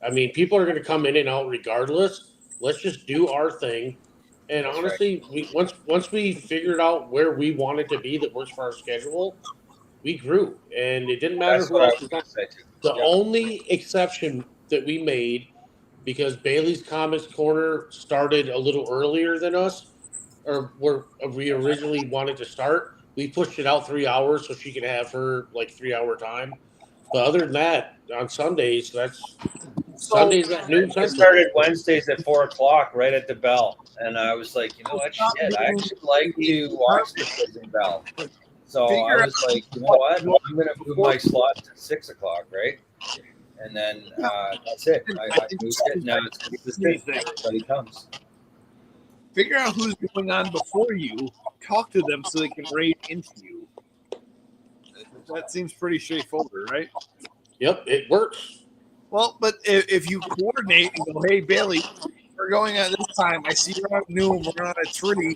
I mean, people are going to come in and out regardless. Let's just do our thing." And
That's right.
honestly, we once we figured out where we wanted to be that works for our schedule, we grew, and it didn't matter
That's
who
what I
else
was
was
going
on.
to say too.
The
Yep.
only exception that we made, because Bailey's Comics Corner started a little earlier than us, or where we originally wanted to start, we pushed it out 3 hours so she could have her like 3 hour time. But other than that, on Sundays, that's
So
Sundays at noon
I
central.
started Wednesdays at 4 o'clock, right at the bell, and I was like, you know what,
stop
shit, I
being
actually like to watch the prison bell. So I
Figure
was like, you know what, I'm gonna move my slot to 6 o'clock, right? And then that's it. I moved it. Now it's consistent. Everybody comes.
Figure out who's going on before you. Talk to them so they can raid into you. That seems pretty straightforward, right?
Yep, it works.
Well, but if you coordinate and go, hey, Bailey, we're going at this time. I see you're on at noon. We're on at 3.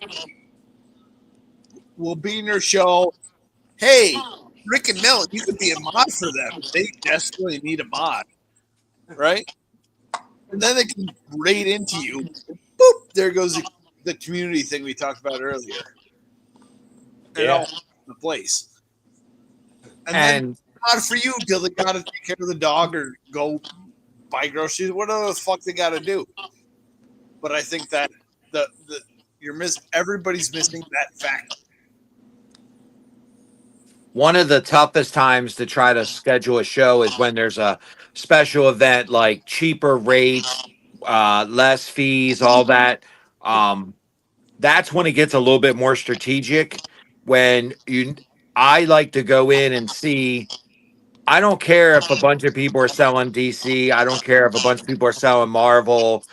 We'll be in your show. Hey, Rick and Mel, you could be a mod for them. They desperately need a mod, right? And then they can raid into you. Boop! There goes the community thing we talked about earlier. It all in the place. And then not for you till they gotta take care of the dog or go buy groceries, whatever the fuck they gotta do. But I think that the everybody's missing that fact.
One of the toughest times to try to schedule a show is when there's a special event like cheaper rates, less fees, all that. That's when it gets a little bit more strategic. When I like to go in and see. I don't care if a bunch of people are selling DC. I don't care if a bunch of people are selling Marvel,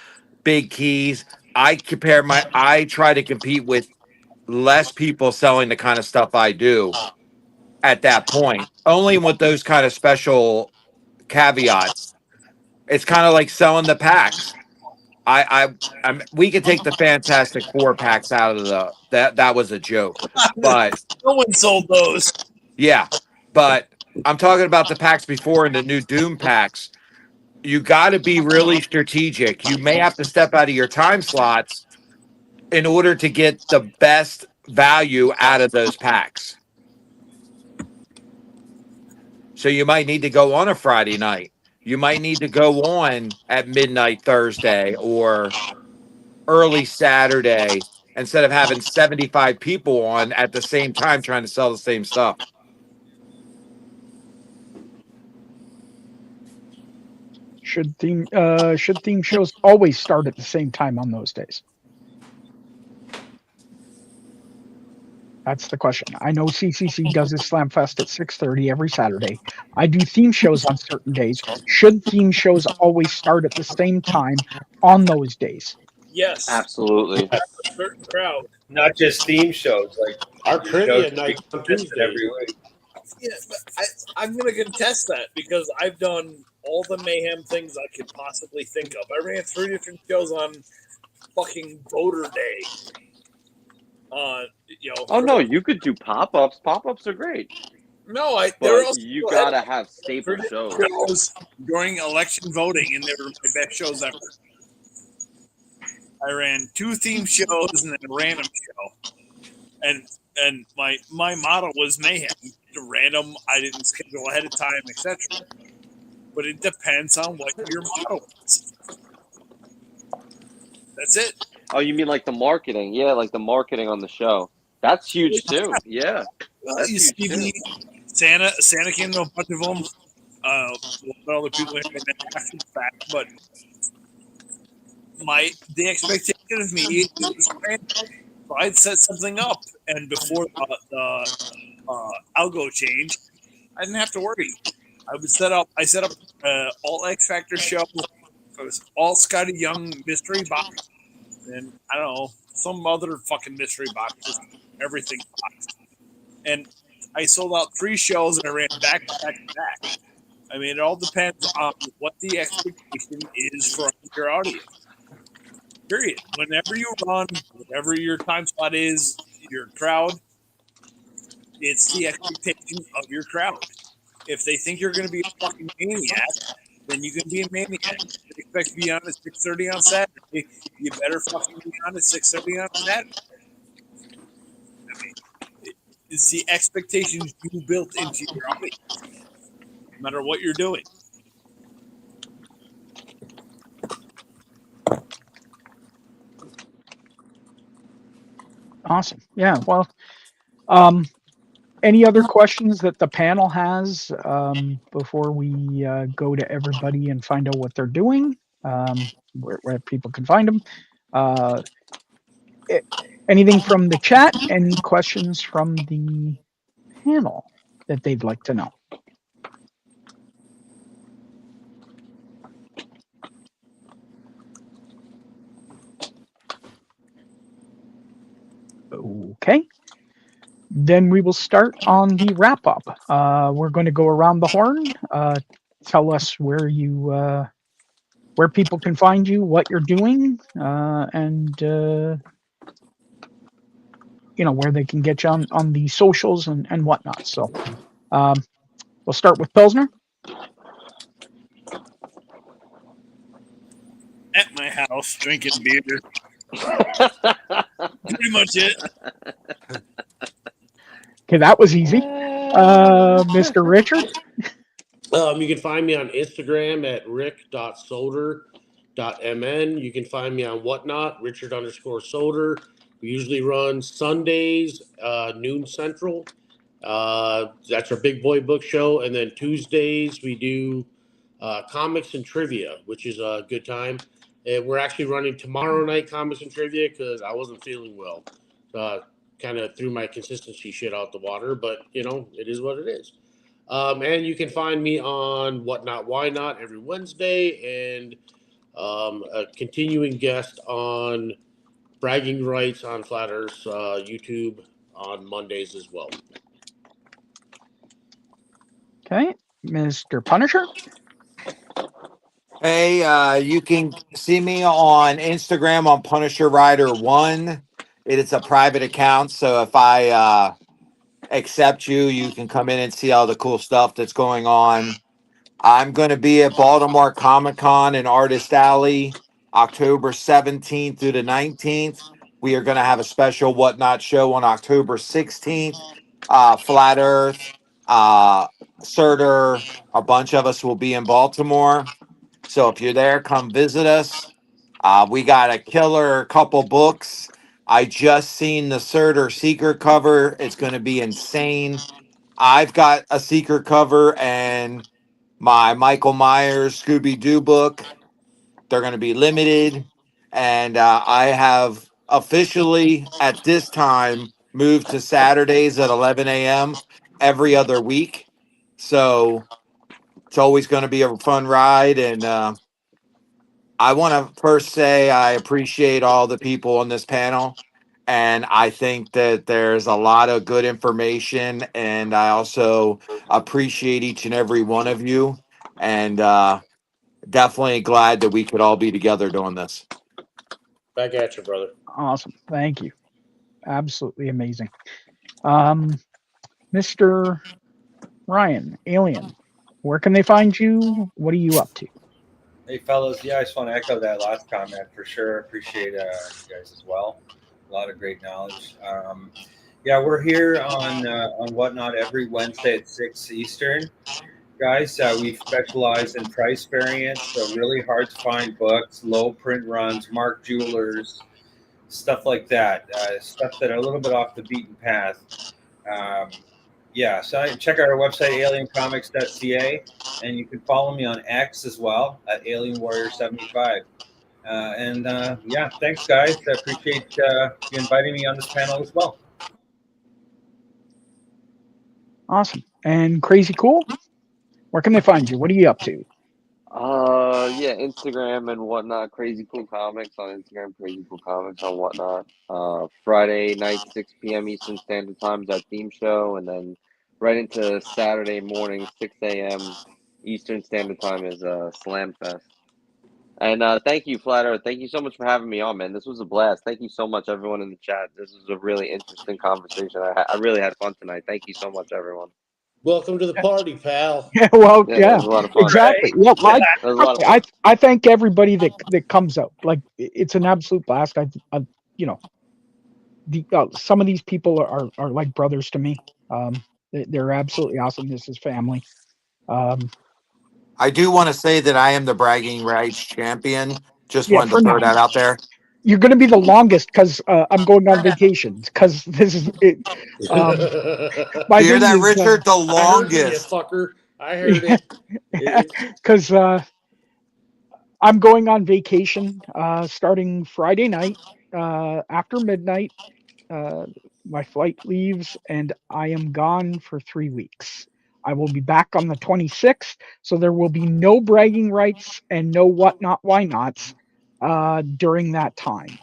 big keys. I try to compete with less people selling the kind of stuff I do at that point. Only with those kind of special caveats. It's kind of like selling the packs. We could take the Fantastic Four packs out of that was a joke. But
No one sold those.
yeah, but I'm talking about the packs before and the new Doom packs. You got to be really strategic. You may have to step out of your time slots in order to get the best value out of those packs. So you might need to go on a Friday night. You might need to go on at midnight Thursday or early Saturday instead of having 75 people on at the same time trying to sell the same stuff.
Should theme shows always start at the same time on those days? That's the question. I know CCC does his Slam Fest at 6:30 every Saturday. I do theme shows on certain days. Should theme shows always start at the same time on those days?
Yes.
Absolutely.
A certain crowd.
Not just theme shows, like
Our trivia
shows
night on
consistent
Tuesdays.
every week.
Yeah, but I'm going to contest that because I've done all the mayhem things I could possibly think of. I ran 3 different shows on fucking voter day.
Oh no, you could do pop-ups. Pop-ups are great,
No,
but you gotta have staple shows.
shows during election voting, and they were my best shows ever. I ran 2 theme shows and then a random show, and my model was mayhem. Random, I didn't schedule ahead of time, etc. But it depends on what your model is. That's it.
Oh, you mean like the marketing? Yeah, like the marketing on the show. That's huge too. Yeah, that's
You
huge
see,
too.
Santa came to a bunch of them. All the people here after the fact, but the expectation of me is random. So I'd set something up, and before the algo change, I didn't have to worry. I set up all X Factor show. It was all Scotty Young mystery box, and I don't know some other fucking mystery box, just everything box. And I sold out 3 shows and I ran back to back to back. I mean, it all depends on what the expectation is from your audience. Period. Whenever you run, whatever your time slot is, your crowd, it's the expectation of your crowd. If they think you're going to be a fucking maniac, then you can be a maniac. If they expect to be on at 6:30 on Saturday, you better fucking be on at 6:30 on Saturday. I mean, it's the expectations you built into your audience, no matter what you're doing.
Awesome. Yeah. Well, any other questions that the panel has before we go to everybody and find out what they're doing, where people can find them? Uh, a- Anything from the chat? Any questions from the panel that they'd like to know? Okay. Then we will start on the wrap up. We're going to go around the horn. Tell us where people can find you, what you're doing, and where they can get you on the socials and whatnot. So we'll start with Pilsner.
At my house, drinking beer. Pretty much it.
Okay, that was easy. Mr. Richard.
You can find me on Instagram at rick.solder.mn. You can find me on Whatnot, Richard_Solder. We usually run Sundays, noon central. That's our big boy book show. And then Tuesdays, we do comics and trivia, which is a good time. And we're actually running tomorrow night comics and trivia because I wasn't feeling well. Kind of threw my consistency shit out the water, but it is what it is. And you can find me on Whatnot, Why Not every Wednesday, and a continuing guest on Bragging Rights on Flat Earth's YouTube on Mondays as well.
Okay, Mr. Punisher.
Hey, you can see me on Instagram on Punisher Rider 1. It is a private account, so if I accept you, you can come in and see all the cool stuff that's going on. I'm going to be at Baltimore Comic Con in Artist Alley, October 17th through the 19th. We are going to have a special Whatnot show on October 16th. Flat Earth, Surtur, a bunch of us will be in Baltimore. So if you're there, come visit us. We got a killer couple books. I just seen the Surtur secret cover. It's going to be insane. I've got a secret cover and my Michael Myers Scooby Doo book. They're going to be limited. And I have officially, at this time, moved to Saturdays at 11 a.m. every other week. So it's always going to be a fun ride. And I want to first say I appreciate all the people on this panel. And I think that there's a lot of good information. And I also appreciate each and every one of you. And definitely glad that we could all be together doing this.
Back at you, brother.
Awesome. Thank you. Absolutely amazing. Mr. Ryan, Alien, where can they find you? What are you up to?
Hey, fellas. Yeah, I just want to echo that last comment for sure. Appreciate you guys as well. A lot of great knowledge. Yeah, we're here on Whatnot every Wednesday at 6 Eastern. Guys, we specialize in price variants, so really hard to find books, low print runs, Mark Jewelers, stuff like that. Stuff that are a little bit off the beaten path. Yeah, so check out our website, aliencomics.ca, and you can follow me on X as well at Alien Warrior 75. Yeah, thanks, guys. I appreciate you inviting me on this panel as well.
Awesome. And Crazy Cool, where can they find you? What are you up to?
Yeah, Instagram and Whatnot. Crazy Cool Comics on Instagram. Crazy Cool Comics on Whatnot. Friday night, 6 p.m. Eastern Standard Time is our theme show, and then right into Saturday morning, 6 a.m. Eastern Standard Time is Slam Fest. And thank you, Flatter. Thank you so much for having me on, man. This was a blast. Thank you so much, everyone in the chat. This was a really interesting conversation. I really had fun tonight. Thank you so much, everyone.
Welcome to the party, pal.
Yeah, well,
Yeah, that
yeah,
was a lot of fun.
exactly. Yeah,
That was a lot of fun.
I thank everybody that comes out. Like it's an absolute blast. You know, some of these people are like brothers to me. They're absolutely awesome. This is family. Um,
I do want to say that I am the bragging rights champion. Just
yeah,
wanted to
for
throw
now.
that out there.
You're going to be the longest because I'm going on vacations. Because this is it. Um, my
You hear
thing
that,
is,
Richard? The
I heard you, you
longest.
fucker. I heard it. It's
because I'm going on vacation starting Friday night after midnight. Uh, my flight leaves and I am gone for 3 weeks. I will be back on the 26th, so there will be no bragging rights and no whatnot, why nots during that time.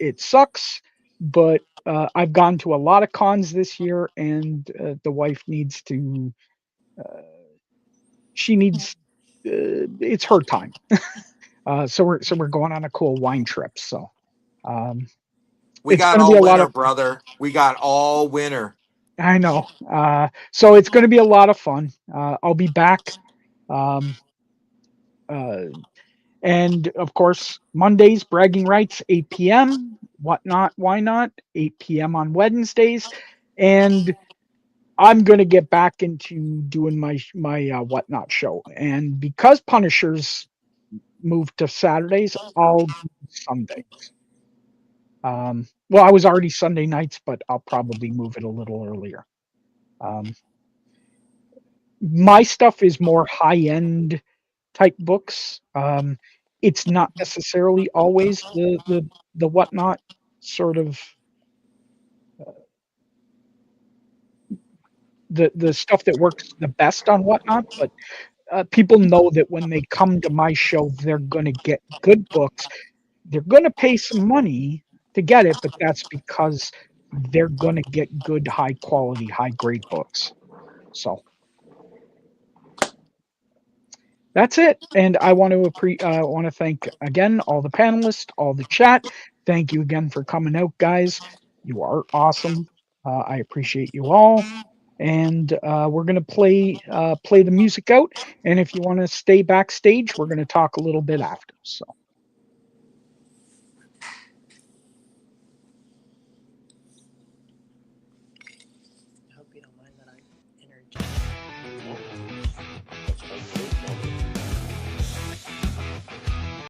It sucks, but I've gone to a lot of cons this year, and the wife needs to. Uh, she needs. It's her time, so we're going on a cool wine trip. So um,
We
it's
got
going to be
all
a lot of
winter, brother. We got all winter.
I know. So it's going to be a lot of fun. I'll be back. Um, uh, and of course, Mondays, bragging rights, 8 p.m. Whatnot, why not? 8 p.m. on Wednesdays. And I'm going to get back into doing my whatnot show. And because Punishers moved to Saturdays, I'll do Sunday. Well, I was already Sunday nights, but I'll probably move it a little earlier. Um, my stuff is more high end type books. It's not necessarily always the whatnot sort of the stuff that works the best on whatnot, but people know that when they come to my show, they're going to get good books. They're going to pay some money to get it, but that's because they're going to get good, high quality, high grade books. So that's it. And I want to want to thank again all the panelists, all the chat. Thank you again for coming out, guys. You are awesome. I appreciate you all. And we're gonna play the music out. And if you want to stay backstage, we're gonna talk a little bit after. So.